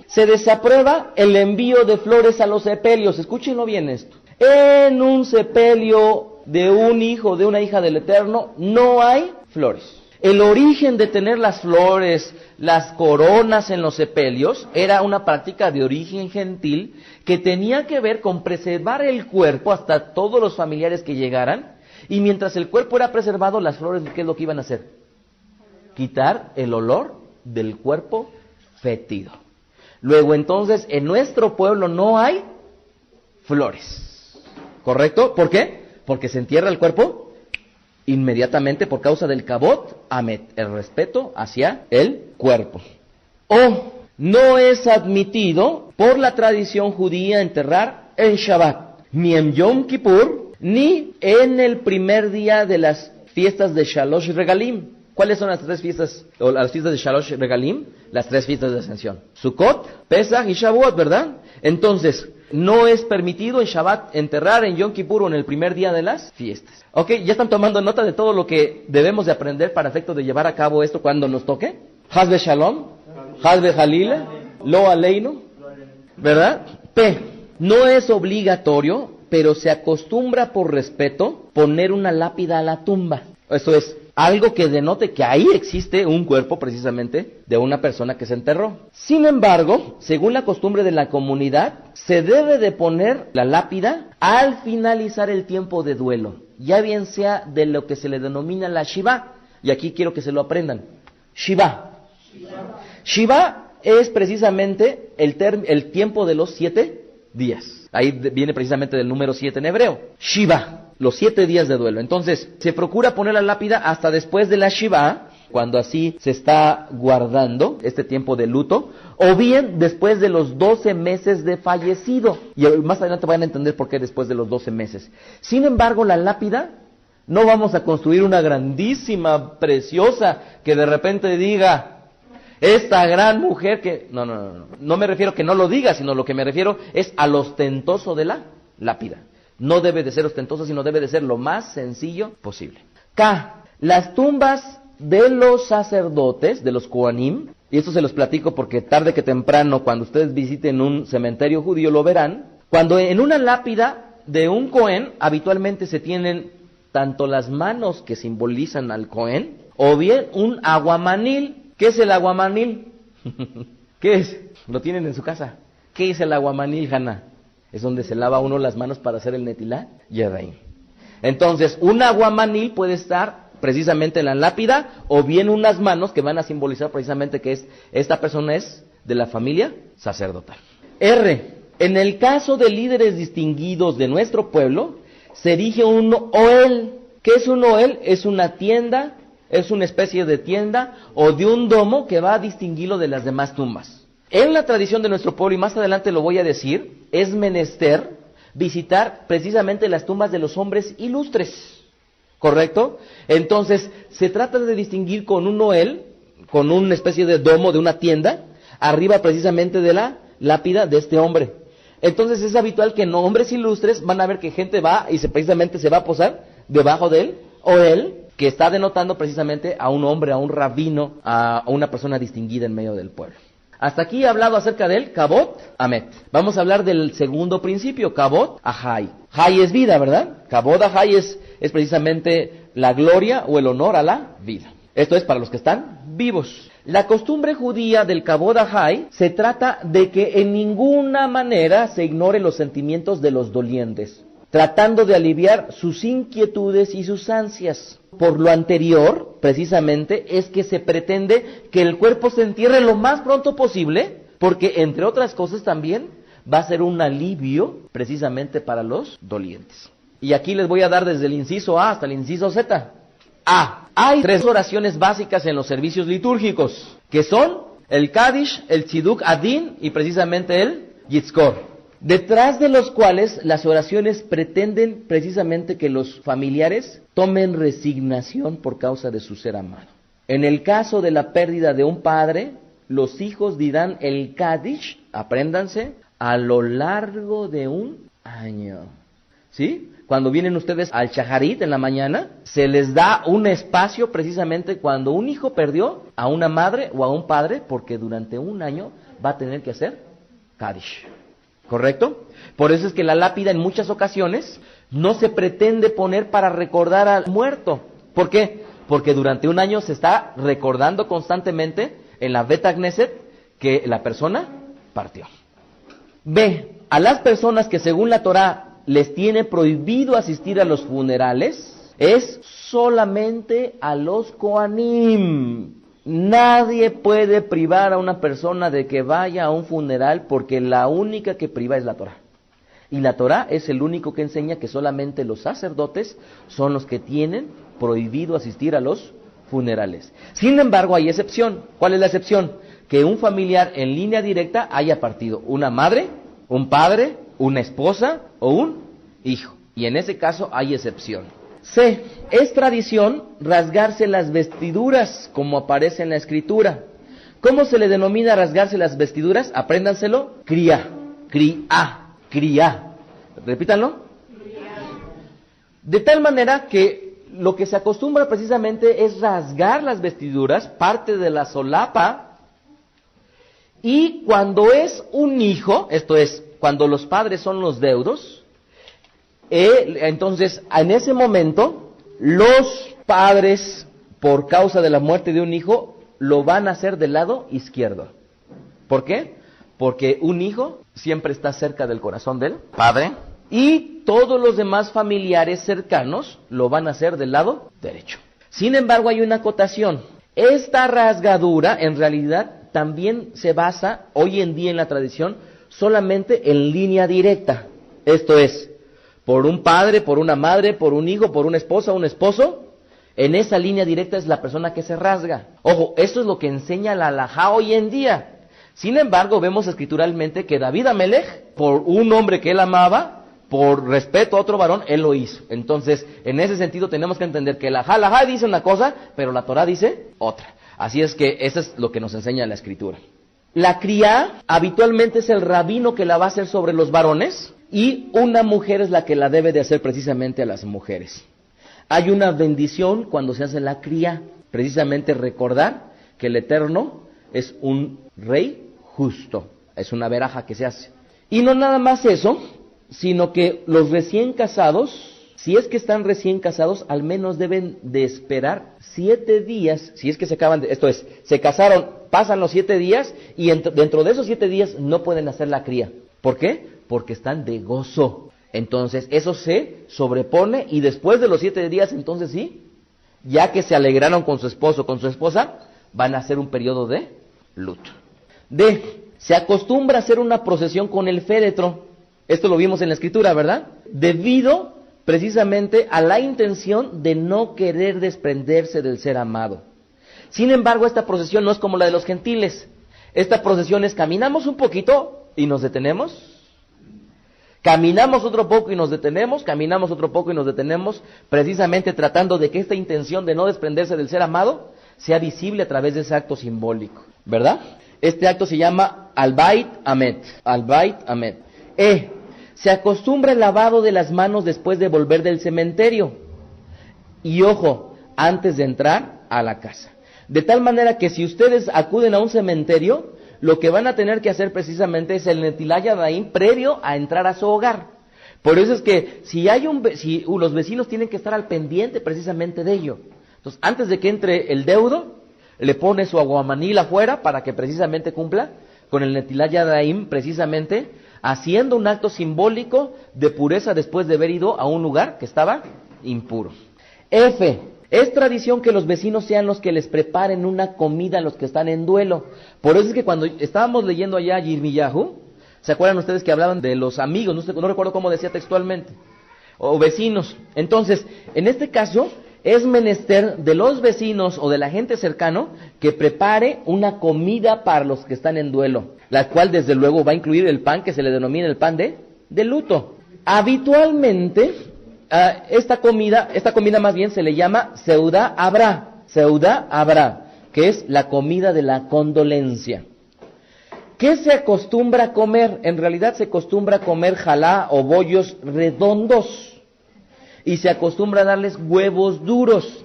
Se desaprueba el envío de flores a los sepelios. Escúchenlo bien esto. En un sepelio de un hijo, de una hija del Eterno, no hay flores. El origen de tener las flores, las coronas en los sepelios, era una práctica de origen gentil que tenía que ver con preservar el cuerpo hasta todos los familiares que llegaran. Y mientras el cuerpo era preservado, las flores, ¿qué es lo que iban a hacer? Quitar el olor del cuerpo fétido. Luego entonces, en nuestro pueblo no hay flores, ¿correcto? ¿Por qué? Porque se entierra el cuerpo inmediatamente por causa del kabot amet, el respeto hacia el cuerpo. No es admitido por la tradición judía enterrar en Shabbat, ni en Yom Kippur, ni en el primer día de las fiestas de Shalosh Regalim. ¿Cuáles son las tres fiestas, o las fiestas de Shalosh Regalim? Las tres fiestas de Ascensión. Sukkot, Pesach y Shavuot, ¿verdad? Entonces, no es permitido en Shabbat enterrar en Yom Kippur o en el primer día de las fiestas. ¿Ok? ¿Ya están tomando nota de todo lo que debemos de aprender para efecto de llevar a cabo esto cuando nos toque? Hazbe Shalom, Hazbe Halila, Lo Aleinu, ¿verdad? No es obligatorio, pero se acostumbra por respeto poner una lápida a la tumba. Esto es algo que denote que ahí existe un cuerpo precisamente de una persona que se enterró. Sin embargo, según la costumbre de la comunidad, se debe de poner la lápida al finalizar el tiempo de duelo, ya bien sea de lo que se le denomina la Shiva, y aquí quiero que se lo aprendan. Shiva es precisamente el tiempo de los 7 días. Ahí viene precisamente del número 7 en hebreo. Shiva, los 7 días de duelo. Entonces, se procura poner la lápida hasta después de la Shiva, cuando así se está guardando este tiempo de luto, o bien después de los 12 meses de fallecido. Y más adelante van a entender por qué después de los 12 meses. Sin embargo, la lápida, no vamos a construir una grandísima, preciosa, que de repente diga, esta gran mujer que... No me refiero que no lo diga, sino lo que me refiero es al ostentoso de la lápida. No debe de ser ostentoso, sino debe de ser lo más sencillo posible. Las tumbas de los sacerdotes, de los Kohanim, y esto se los platico porque tarde que temprano, cuando ustedes visiten un cementerio judío lo verán, cuando en una lápida de un Cohen, habitualmente se tienen tanto las manos que simbolizan al Cohen, o bien un aguamanil. ¿Qué es el aguamanil? ¿Qué es? Lo tienen en su casa. ¿Qué es el aguamanil, Haná? Es donde se lava uno las manos para hacer el netilá yadayim. Entonces, un aguamanil puede estar precisamente en la lápida, o bien unas manos que van a simbolizar precisamente que esta persona es de la familia sacerdotal. En el caso de líderes distinguidos de nuestro pueblo, se erige un oel. ¿Qué es un oel? Es una tienda, es una especie de tienda o de un domo que va a distinguirlo de las demás tumbas. En la tradición de nuestro pueblo, y más adelante lo voy a decir, es menester visitar precisamente las tumbas de los hombres ilustres, ¿correcto? Entonces, se trata de distinguir con un noel, con una especie de domo, de una tienda, arriba precisamente de la lápida de este hombre. Entonces, es habitual que en hombres ilustres van a ver que gente va y precisamente se va a posar debajo de él, o él, que está denotando precisamente a un hombre, a un rabino, a una persona distinguida en medio del pueblo. Hasta aquí he hablado acerca del Kabot Amet. Vamos a hablar del segundo principio, Kabot Ahai. Hay es vida, ¿verdad? Kabot Ahai es precisamente la gloria o el honor a la vida. Esto es para los que están vivos. La costumbre judía del Kabot Ahai se trata de que en ninguna manera se ignoren los sentimientos de los dolientes, tratando de aliviar sus inquietudes y sus ansias. Por lo anterior, precisamente, es que se pretende que el cuerpo se entierre lo más pronto posible, porque entre otras cosas también va a ser un alivio precisamente para los dolientes. Y aquí les voy a dar desde el inciso A hasta el inciso Z. A. Hay 3 oraciones básicas en los servicios litúrgicos, que son el Kadish, el Tziduk Adin y precisamente el Yitzkor. Detrás de los cuales las oraciones pretenden precisamente que los familiares tomen resignación por causa de su ser amado. En el caso de la pérdida de un padre, los hijos dirán el Kadish, apréndanse, a lo largo de un año. ¿Sí? Cuando vienen ustedes al Shaharit en la mañana, se les da un espacio precisamente cuando un hijo perdió a una madre o a un padre, porque durante un año va a tener que hacer Kadish. ¿Correcto? Por eso es que la lápida en muchas ocasiones no se pretende poner para recordar al muerto. ¿Por qué? Porque durante un año se está recordando constantemente en la Bet Knesset que la persona partió. B. A las personas que según la Torá les tiene prohibido asistir a los funerales, es solamente a los Kohanim. Nadie puede privar a una persona de que vaya a un funeral porque la única que priva es la Torá. Y la Torá es el único que enseña que solamente los sacerdotes son los que tienen prohibido asistir a los funerales. Sin embargo, hay excepción. ¿Cuál es la excepción? Que un familiar en línea directa haya partido. Una madre, un padre, una esposa o un hijo. Y en ese caso hay excepción. C. Es tradición rasgarse las vestiduras, como aparece en la Escritura. ¿Cómo se le denomina rasgarse las vestiduras? Apréndanselo. Cría. Cría. Repítanlo. De tal manera que lo que se acostumbra precisamente es rasgar las vestiduras, parte de la solapa, y cuando es un hijo, esto es, cuando los padres son los deudos, entonces, en ese momento, los padres, por causa de la muerte de un hijo, lo van a hacer del lado izquierdo. ¿Por qué? Porque un hijo siempre está cerca del corazón del padre y todos los demás familiares cercanos lo van a hacer del lado derecho. Sin embargo, hay una acotación. Esta rasgadura, en realidad, también se basa, hoy en día en la tradición, solamente en línea directa. Esto es, por un padre, por una madre, por un hijo, por una esposa, un esposo, en esa línea directa es la persona que se rasga. Ojo, eso es lo que enseña la halajá hoy en día. Sin embargo, vemos escrituralmente que David Amelech, por un hombre que él amaba, por respeto a otro varón, él lo hizo. Entonces, en ese sentido tenemos que entender que la halajá dice una cosa, pero la Torá dice otra. Así es que eso es lo que nos enseña la Escritura. La cría habitualmente es el rabino que la va a hacer sobre los varones, y una mujer es la que la debe de hacer precisamente a las mujeres. Hay una bendición cuando se hace la cría, precisamente recordar que el Eterno es un rey justo. Es una veraja que se hace. Y no nada más eso, sino que los recién casados, si es que están recién casados, al menos deben de esperar 7 días, si es que se acaban de, esto es, se casaron, pasan los 7 días, y dentro de esos 7 días no pueden hacer la cría. ¿Por qué? Porque están de gozo. Entonces, eso se sobrepone, y después de los 7 días, entonces sí, ya que se alegraron con su esposo, con su esposa, van a hacer un periodo de luto. D. Se acostumbra a hacer una procesión con el féretro. Esto lo vimos en la Escritura, ¿verdad? Debido precisamente a la intención de no querer desprenderse del ser amado. Sin embargo, esta procesión no es como la de los gentiles. Esta procesión es caminamos un poquito y nos detenemos. Caminamos otro poco y nos detenemos, caminamos otro poco y nos detenemos, precisamente tratando de que esta intención de no desprenderse del ser amado sea visible a través de ese acto simbólico, ¿verdad? Este acto se llama Al-Bait Amet. Al-Bait Amet. Se acostumbra el lavado de las manos después de volver del cementerio. Y ojo, antes de entrar a la casa. De tal manera que si ustedes acuden a un cementerio, lo que van a tener que hacer precisamente es el Netilat Yadayim previo a entrar a su hogar. Por eso es que si los vecinos tienen que estar al pendiente precisamente de ello. Entonces, antes de que entre el deudo, le pone su aguamanil afuera para que precisamente cumpla con el Netilat Yadayim, precisamente haciendo un acto simbólico de pureza después de haber ido a un lugar que estaba impuro. Es tradición que los vecinos sean los que les preparen una comida a los que están en duelo. Por eso es que cuando estábamos leyendo allá Yirmiyahu, ¿se acuerdan ustedes que hablaban de los amigos? No recuerdo cómo decía textualmente. O vecinos. Entonces, en este caso, es menester de los vecinos o de la gente cercano que prepare una comida para los que están en duelo, la cual desde luego va a incluir el pan que se le denomina el pan de luto. Habitualmente, esta comida más bien se le llama Seudá Abra, que es la comida de la condolencia. ¿Qué se acostumbra a comer? En realidad se acostumbra a comer jalá o bollos redondos. Y se acostumbra a darles huevos duros.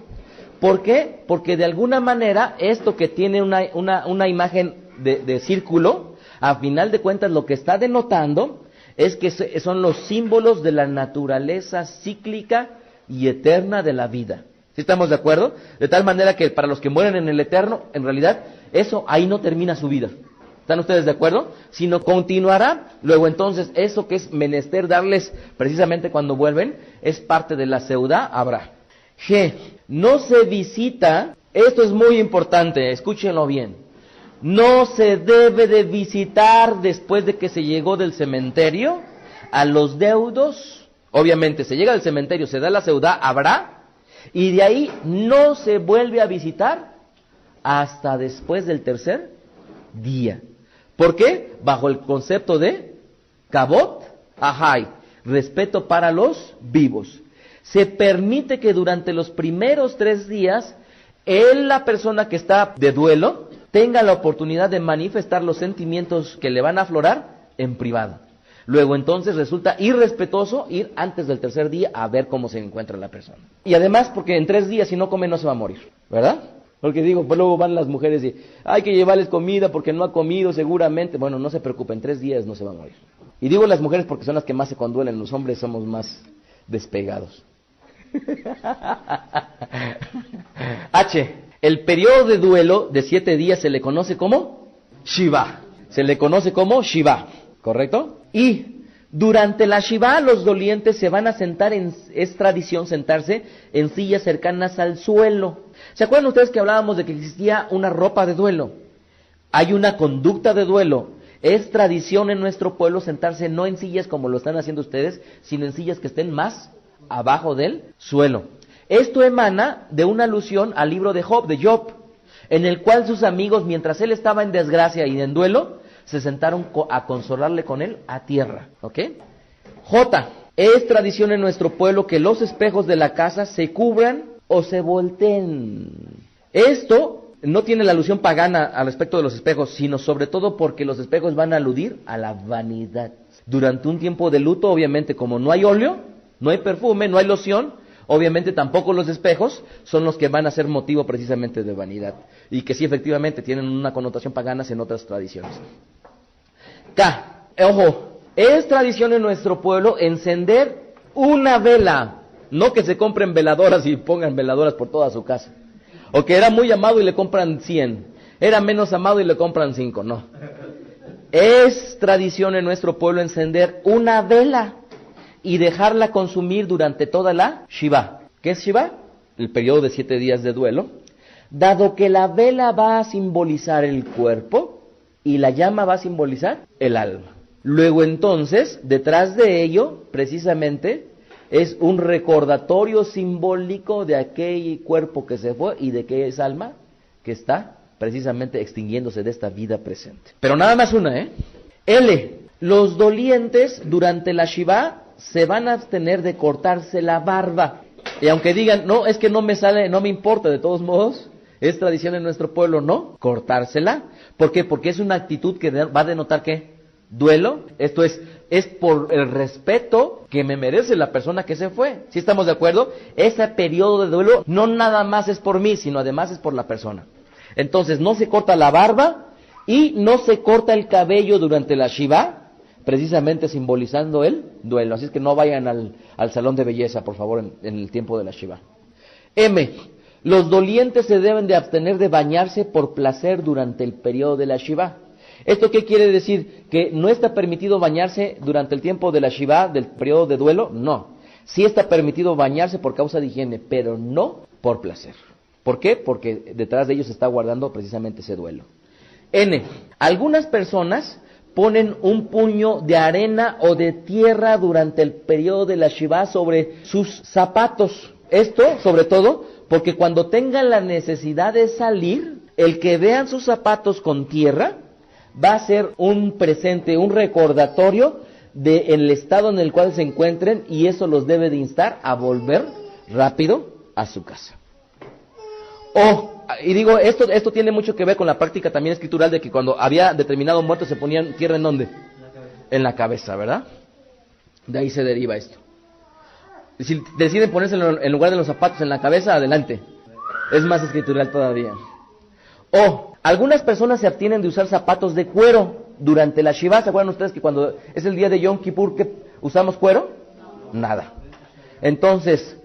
¿Por qué? Porque de alguna manera esto que tiene una imagen de círculo, a final de cuentas lo que está denotando es que son los símbolos de la naturaleza cíclica y eterna de la vida. ¿Sí estamos de acuerdo? De tal manera que para los que mueren en el eterno, en realidad, eso ahí no termina su vida. ¿Están ustedes de acuerdo? Sino continuará, luego entonces eso que es menester darles precisamente cuando vuelven, es parte de la Seudá Abra. G. No se visita, esto es muy importante, escúchenlo bien. No se debe de visitar después de que se llegó del cementerio a los deudos. Obviamente se llega al cementerio, se da la Seudá Abra, y de ahí no se vuelve a visitar hasta después del tercer día. ¿Por qué? Bajo el concepto de Kabot Ahai, respeto para los vivos. Se permite que durante los primeros 3 días, la persona que está de duelo, tenga la oportunidad de manifestar los sentimientos que le van a aflorar en privado. Luego entonces resulta irrespetuoso ir antes del tercer día a ver cómo se encuentra la persona. Y además porque en 3 días si no come no se va a morir, ¿verdad? Porque digo, pues luego van las mujeres y hay que llevarles comida porque no ha comido seguramente. Bueno, no se preocupen, 3 días no se va a morir. Y digo las mujeres porque son las que más se conduelen, los hombres somos más despegados. H. El periodo de duelo de 7 días se le conoce como Shiva. Se le conoce como Shiva, ¿correcto? Y durante la Shiva los dolientes se van a sentar, es tradición sentarse en sillas cercanas al suelo. ¿Se acuerdan ustedes que hablábamos de que existía una ropa de duelo? Hay una conducta de duelo. Es tradición en nuestro pueblo sentarse no en sillas como lo están haciendo ustedes, sino en sillas que estén más abajo del suelo. Esto emana de una alusión al libro de Job, en el cual sus amigos, mientras él estaba en desgracia y en duelo, se sentaron a consolarle con él a tierra. ¿Ok? J. Es tradición en nuestro pueblo que los espejos de la casa se cubran o se volteen. Esto no tiene la alusión pagana al respecto de los espejos, sino sobre todo porque los espejos van a aludir a la vanidad. Durante un tiempo de luto, obviamente, como no hay óleo, no hay perfume, no hay loción, obviamente tampoco los espejos son los que van a ser motivo precisamente de vanidad. Y que sí, efectivamente, tienen una connotación pagana en otras tradiciones. K. Ojo, es tradición en nuestro pueblo encender una vela. No que se compren veladoras y pongan veladoras por toda su casa. O que era muy amado y le compran 100. Era menos amado y le compran 5. No. Es tradición en nuestro pueblo encender una vela y dejarla consumir durante toda la Shiva. ¿Qué es Shiva? El periodo de 7 días de duelo. Dado que la vela va a simbolizar el cuerpo y la llama va a simbolizar el alma. Luego entonces, detrás de ello, precisamente, es un recordatorio simbólico de aquel cuerpo que se fue y de que es alma que está precisamente extinguiéndose de esta vida presente. Pero nada más una, L. Los dolientes durante la Shiva se van a abstener de cortarse la barba. Y aunque digan, no, es que no me sale, no me importa, de todos modos, es tradición en nuestro pueblo, no, cortársela. ¿Por qué? Porque es una actitud que va a denotar, ¿qué? Duelo. Esto es por el respeto que me merece la persona que se fue. ¿Sí estamos de acuerdo? Ese periodo de duelo no nada más es por mí, sino además es por la persona. Entonces no se corta la barba y no se corta el cabello durante la Shiva, precisamente simbolizando el duelo. Así es que no vayan al salón de belleza, por favor, en el tiempo de la Shiva. M. Los dolientes se deben de abstener de bañarse por placer durante el periodo de la Shiva. ¿Esto qué quiere decir? ¿Que no está permitido bañarse durante el tiempo de la Shiva, del periodo de duelo? No. Sí está permitido bañarse por causa de higiene, pero no por placer. ¿Por qué? Porque detrás de ellos se está guardando precisamente ese duelo. N. Algunas personas ponen un puño de arena o de tierra durante el periodo de la Shiva sobre sus zapatos. Esto, sobre todo, porque cuando tengan la necesidad de salir, el que vean sus zapatos con tierra va a ser un presente, un recordatorio del estado en el cual se encuentren, y eso los debe de instar a volver rápido a su casa. Y digo, esto tiene mucho que ver con la práctica también escritural de que cuando había determinado muerto se ponían tierra ¿en dónde? En la cabeza, ¿verdad? De ahí se deriva esto. Si deciden ponérselo en lugar de los zapatos en la cabeza, adelante. Es más escritural todavía. Algunas personas se abstienen de usar zapatos de cuero durante la Shiva. ¿Se acuerdan ustedes que cuando es el día de Yom Kippur que usamos cuero? Nada. Entonces,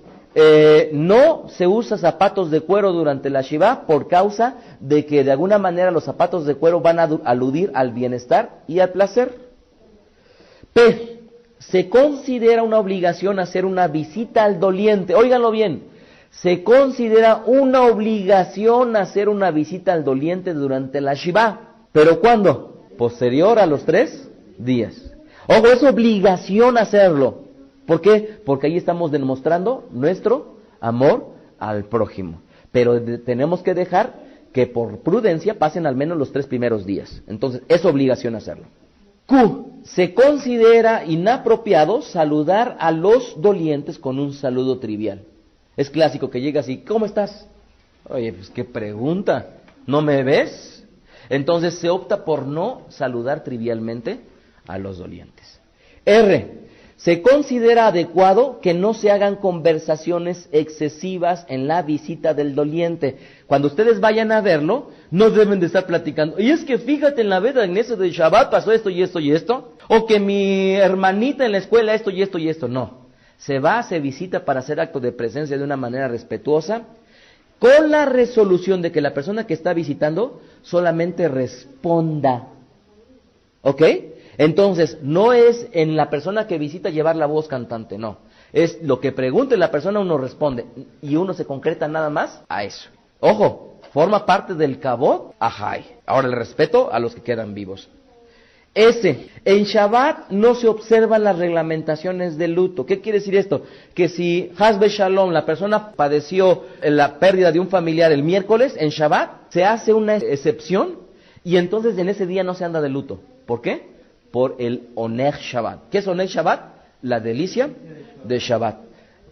no se usa zapatos de cuero durante la Shiva por causa de que de alguna manera los zapatos de cuero van a aludir al bienestar y al placer. P. Se considera una obligación hacer una visita al doliente. Óiganlo bien. Se considera una obligación hacer una visita al doliente durante la Shiva. ¿Pero cuándo? Posterior a los 3 días. Ojo, es obligación hacerlo. ¿Por qué? Porque ahí estamos demostrando nuestro amor al prójimo. Pero tenemos que dejar que por prudencia pasen al menos los 3 primeros días. Entonces, es obligación hacerlo. Q. Se considera inapropiado saludar a los dolientes con un saludo trivial. Es clásico que llegas y, ¿cómo estás? Oye, pues qué pregunta, ¿no me ves? Entonces se opta por no saludar trivialmente a los dolientes. R. Se considera adecuado que no se hagan conversaciones excesivas en la visita del doliente. Cuando ustedes vayan a verlo, no deben de estar platicando. Y es que fíjate, en la veda en ese de Shabbat pasó esto y esto y esto. O que mi hermanita en la escuela esto y esto y esto. No. Se visita para hacer acto de presencia de una manera respetuosa, con la resolución de que la persona que está visitando solamente responda. ¿Ok? Entonces, no es en la persona que visita llevar la voz cantante, no. Es lo que pregunte la persona, uno responde. Y uno se concreta nada más a eso. Ojo, forma parte del Kavod Ahai. Ahora, el respeto a los que quedan vivos. S. En Shabbat no se observan las reglamentaciones del luto. ¿Qué quiere decir esto? Que si Hasbe Shalom, la persona padeció la pérdida de un familiar el miércoles, en Shabbat se hace una excepción y entonces en ese día no se anda de luto. ¿Por qué? Por el Oneg Shabbat. ¿Qué es Oneg Shabbat? La delicia de Shabbat.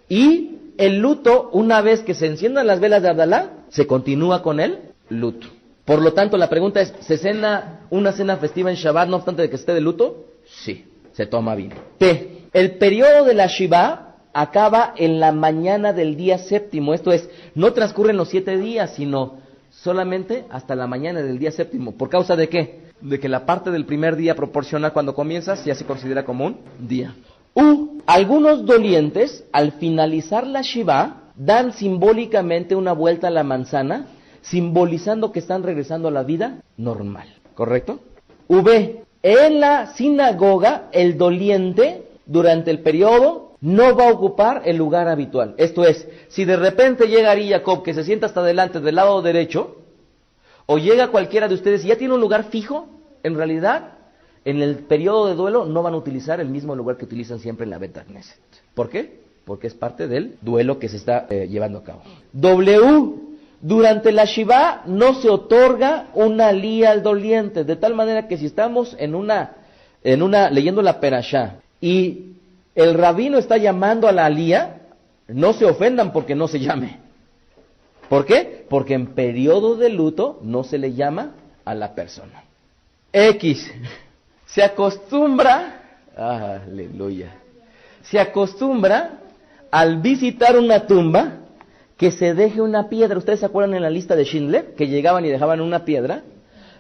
Y el luto, una vez que se enciendan las velas de Abdalá, se continúa con el luto. Por lo tanto, la pregunta es, ¿se cena una cena festiva en Shabbat no obstante de que esté de luto? Sí, se toma vino. P. El periodo de la Shiva acaba en la mañana del día séptimo. Esto es, no transcurren los 7 días, sino solamente hasta la mañana del día séptimo. ¿Por causa de qué? De que la parte del primer día proporcional cuando comienzas ya se considera como un día. Algunos dolientes, al finalizar la Shiva, dan simbólicamente una vuelta a la manzana, simbolizando que están regresando a la vida normal. ¿Correcto? V. En la sinagoga, el doliente, durante el periodo, no va a ocupar el lugar habitual. Esto es, si de repente llega Ari Jacob, que se sienta hasta adelante del lado derecho, o llega cualquiera de ustedes y ya tiene un lugar fijo, en realidad, en el periodo de duelo no van a utilizar el mismo lugar que utilizan siempre en la Bet Knesset. ¿Por qué? Porque es parte del duelo que se está llevando a cabo. W. Durante la Shiva no se otorga una alía al doliente, de tal manera que si estamos leyendo la Perashá y el rabino está llamando a la alía, no se ofendan porque no se llame. ¿Por qué? Porque en periodo de luto no se le llama a la persona. X. Se acostumbra, aleluya, se acostumbra al visitar una tumba que se deje una piedra. ¿Ustedes se acuerdan en la lista de Schindler que llegaban y dejaban una piedra?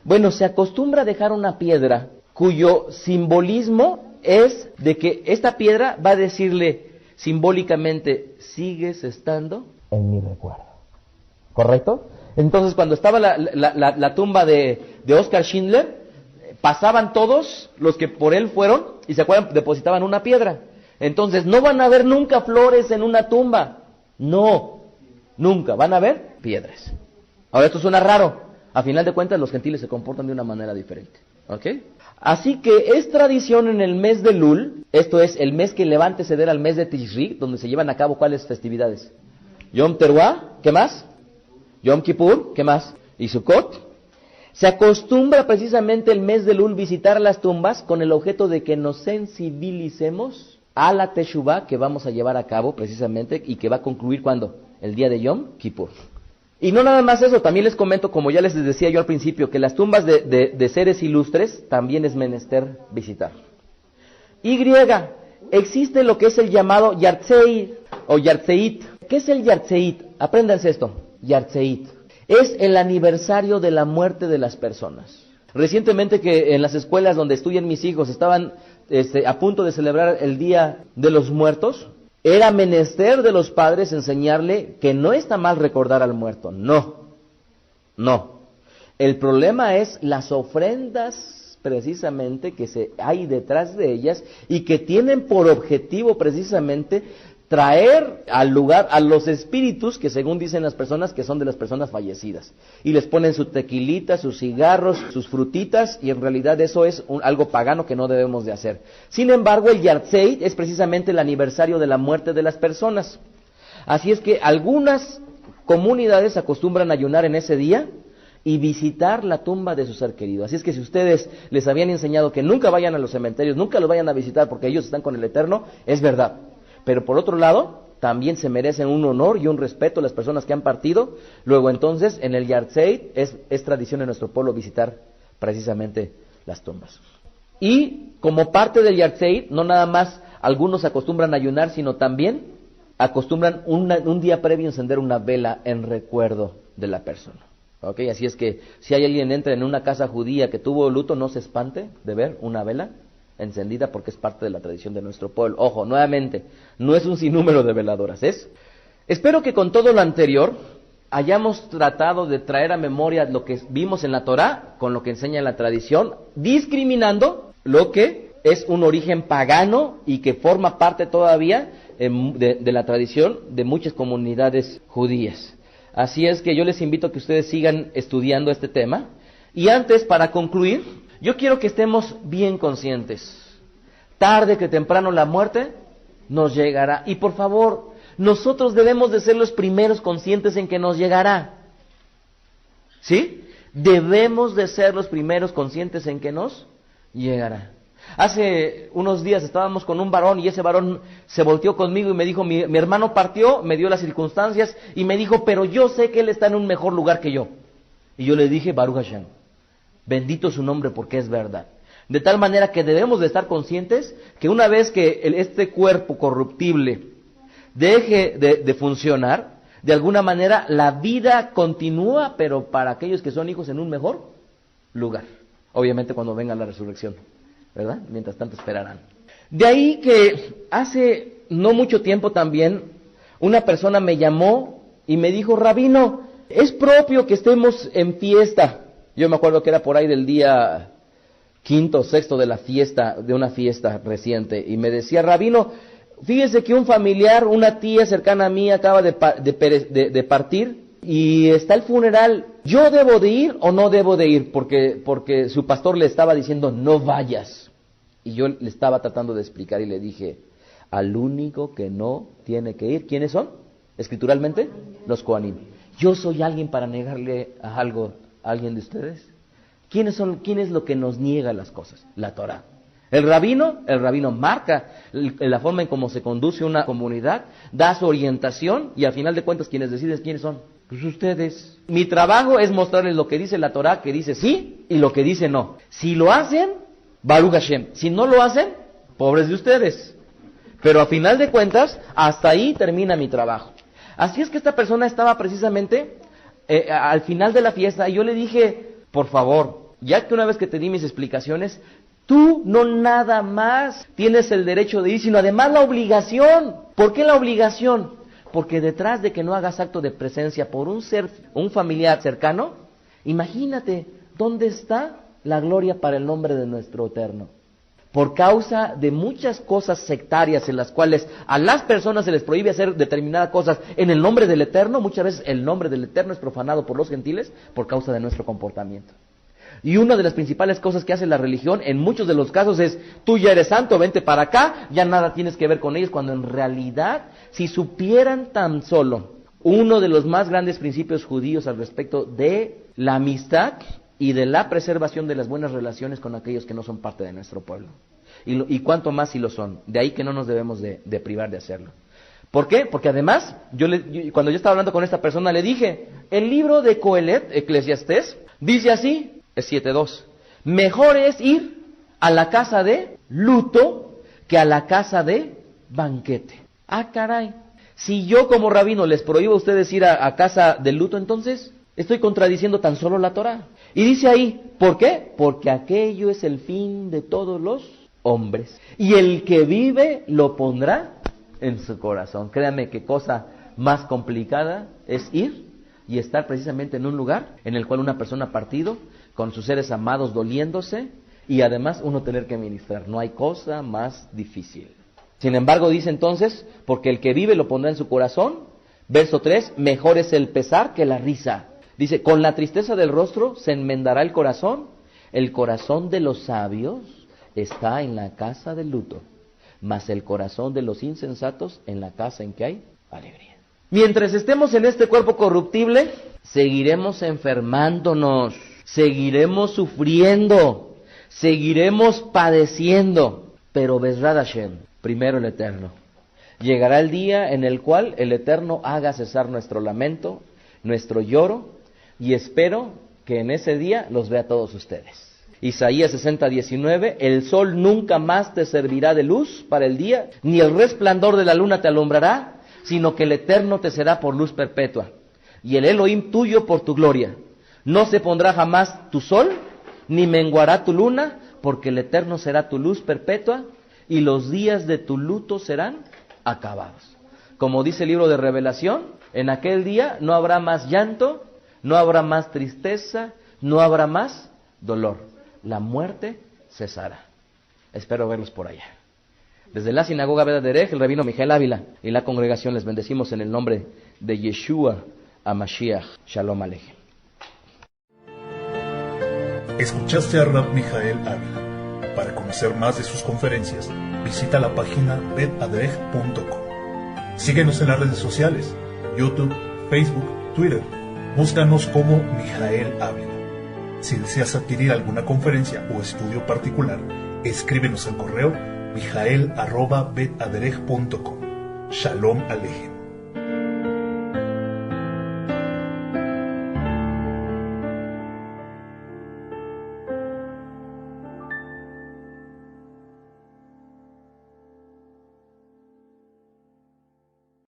Bueno, se acostumbra a dejar una piedra cuyo simbolismo es de que esta piedra va a decirle simbólicamente, sigues estando en mi recuerdo. ¿Correcto? Entonces, cuando estaba la tumba de Oskar Schindler, pasaban todos los que por él fueron y se acuerdan, depositaban una piedra. Entonces, no van a ver nunca flores en una tumba. No, nunca. Van a ver piedras. Ahora, esto suena raro. A final de cuentas, los gentiles se comportan de una manera diferente. ¿Ok? Así que es tradición en el mes de Lul, esto es el mes que le va a anteceder al mes de Tishri, donde se llevan a cabo ¿cuáles festividades? Yom Teruah, ¿qué más? Yom Kippur, ¿qué más? Y Sukkot. Se acostumbra precisamente el mes de Lul visitar las tumbas con el objeto de que nos sensibilicemos a la Teshuvah que vamos a llevar a cabo precisamente y que va a concluir ¿cuándo? El día de Yom Kippur. Y no nada más eso, también les comento, como ya les decía yo al principio, que las tumbas de seres ilustres también es menester visitar. Y existe lo que es el llamado Yartzeit o Yartzeit. ¿Qué es el Yartzeit? Apréndanse esto, Yartzeit. Es el aniversario de la muerte de las personas. Recientemente que en las escuelas donde estudian mis hijos estaban a punto de celebrar el Día de los Muertos, era menester de los padres enseñarle que no está mal recordar al muerto. No. El problema es las ofrendas precisamente que hay detrás de ellas y que tienen por objetivo precisamente traer al lugar a los espíritus que según dicen las personas que son de las personas fallecidas. Y les ponen su tequilita, sus cigarros, sus frutitas y en realidad eso es algo pagano que no debemos de hacer. Sin embargo, el Yartzeit es precisamente el aniversario de la muerte de las personas. Así es que algunas comunidades acostumbran a ayunar en ese día y visitar la tumba de su ser querido. Así es que si ustedes les habían enseñado que nunca vayan a los cementerios, nunca los vayan a visitar porque ellos están con el Eterno, es verdad. Pero por otro lado, también se merecen un honor y un respeto las personas que han partido. Luego entonces, en el Yartzeit es tradición en nuestro pueblo visitar precisamente las tumbas. Y como parte del Yartzeit, no nada más algunos acostumbran a ayunar, sino también acostumbran un día previo encender una vela en recuerdo de la persona. ¿Ok? Así es que si hay alguien entra en una casa judía que tuvo luto, no se espante de ver una vela encendida porque es parte de la tradición de nuestro pueblo. Ojo, nuevamente, no es un sinnúmero de veladoras, Espero que con todo lo anterior hayamos tratado de traer a memoria lo que vimos en la Torá con lo que enseña la tradición, discriminando lo que es un origen pagano y que forma parte todavía de la tradición de muchas comunidades judías. Así es que yo les invito a que ustedes sigan estudiando este tema. Y antes, para concluir, yo quiero que estemos bien conscientes. Tarde que temprano la muerte nos llegará. Y por favor, nosotros debemos de ser los primeros conscientes en que nos llegará. ¿Sí? Debemos de ser los primeros conscientes en que nos llegará. Hace unos días estábamos con un varón y ese varón se volteó conmigo y me dijo, mi hermano partió, me dio las circunstancias y me dijo, pero yo sé que él está en un mejor lugar que yo. Y yo le dije, Baruch Hashem, bendito su nombre porque es verdad. De tal manera que debemos de estar conscientes que una vez que este cuerpo corruptible deje de funcionar, de alguna manera la vida continúa, pero para aquellos que son hijos en un mejor lugar. Obviamente cuando venga la resurrección, ¿verdad? Mientras tanto esperarán. De ahí que hace no mucho tiempo también una persona me llamó y me dijo, Rabino, es propio que estemos en fiesta. Yo me acuerdo que era por ahí del día 5º o 6º de una fiesta reciente, y me decía, Rabino, fíjese que un familiar, una tía cercana a mí acaba de partir y está el funeral. ¿Yo debo de ir o no debo de ir? Porque su pastor le estaba diciendo, no vayas. Y yo le estaba tratando de explicar y le dije, al único que no tiene que ir, ¿quiénes son? Escrituralmente, los Kohanim. ¿Yo soy alguien para negarle a alguien de ustedes? ¿Quién es lo que nos niega las cosas? La Torah. El rabino marca la forma en cómo se conduce una comunidad, da su orientación y al final de cuentas quienes deciden quiénes son. Pues ustedes. Mi trabajo es mostrarles lo que dice la Torah, que dice sí y lo que dice no. Si lo hacen, Baruch Hashem. Si no lo hacen, pobres de ustedes. Pero a final de cuentas, hasta ahí termina mi trabajo. Así es que esta persona estaba precisamente al final de la fiesta y yo le dije, por favor, ya que una vez que te di mis explicaciones, tú no nada más tienes el derecho de ir, sino además la obligación. ¿Por qué la obligación? Porque detrás de que no hagas acto de presencia por un familiar cercano, imagínate, ¿dónde está la gloria para el nombre de nuestro Eterno? por causa de muchas cosas sectarias en las cuales a las personas se les prohíbe hacer determinadas cosas en el nombre del Eterno. Muchas veces el nombre del Eterno es profanado por los gentiles por causa de nuestro comportamiento. Y una de las principales cosas que hace la religión en muchos de los casos es: tú ya eres santo, vente para acá, ya nada tienes que ver con ellos, cuando en realidad, si supieran tan solo uno de los más grandes principios judíos al respecto de la amistad y de la preservación de las buenas relaciones con aquellos que no son parte de nuestro pueblo. Y cuánto más si lo son. De ahí que no nos debemos de privar de hacerlo. ¿Por qué? Porque además, cuando yo estaba hablando con esta persona, le dije: el libro de Coelet, Eclesiastés, dice así, es 7:2. Mejor es ir a la casa de luto que a la casa de banquete. Ah, caray. Si yo como rabino les prohíbo a ustedes ir a casa de luto, entonces estoy contradiciendo tan solo la Torá. Y dice ahí, ¿por qué? Porque aquello es el fin de todos los hombres. Y el que vive lo pondrá en su corazón. Créanme qué cosa más complicada es ir y estar precisamente en un lugar en el cual una persona ha partido, con sus seres amados doliéndose, y además uno tener que ministrar. No hay cosa más difícil. Sin embargo, dice entonces, porque el que vive lo pondrá en su corazón. Verso 3, mejor es el pesar que la risa. Dice, con la tristeza del rostro se enmendará el corazón de los sabios está en la casa del luto, mas el corazón de los insensatos en la casa en que hay alegría. Mientras estemos en este cuerpo corruptible, seguiremos enfermándonos, seguiremos sufriendo, seguiremos padeciendo, pero Bezrat Hashem, primero el Eterno. Llegará el día en el cual el Eterno haga cesar nuestro lamento, nuestro lloro, y espero que en ese día los vea a todos ustedes. Isaías 60:19, el sol nunca más te servirá de luz para el día, ni el resplandor de la luna te alumbrará, sino que el Eterno te será por luz perpetua, y el Elohim tuyo por tu gloria. No se pondrá jamás tu sol, ni menguará tu luna, porque el Eterno será tu luz perpetua, y los días de tu luto serán acabados. Como dice el libro de Revelación, en aquel día no habrá más llanto, no habrá más tristeza, no habrá más dolor. La muerte cesará. Espero verlos por allá. Desde la sinagoga Beth Derech, el rabino Mijael Ávila y la congregación les bendecimos en el nombre de Yeshua HaMashiach. Shalom Aleichem. Escuchaste a Rab Mijael Ávila. Para conocer más de sus conferencias, visita la página betadrej.com. Síguenos en las redes sociales, YouTube, Facebook, Twitter. Búscanos como Mijael Ávila. Si deseas adquirir alguna conferencia o estudio particular, escríbenos al correo mijael@betadrej.com. Shalom Aleichem.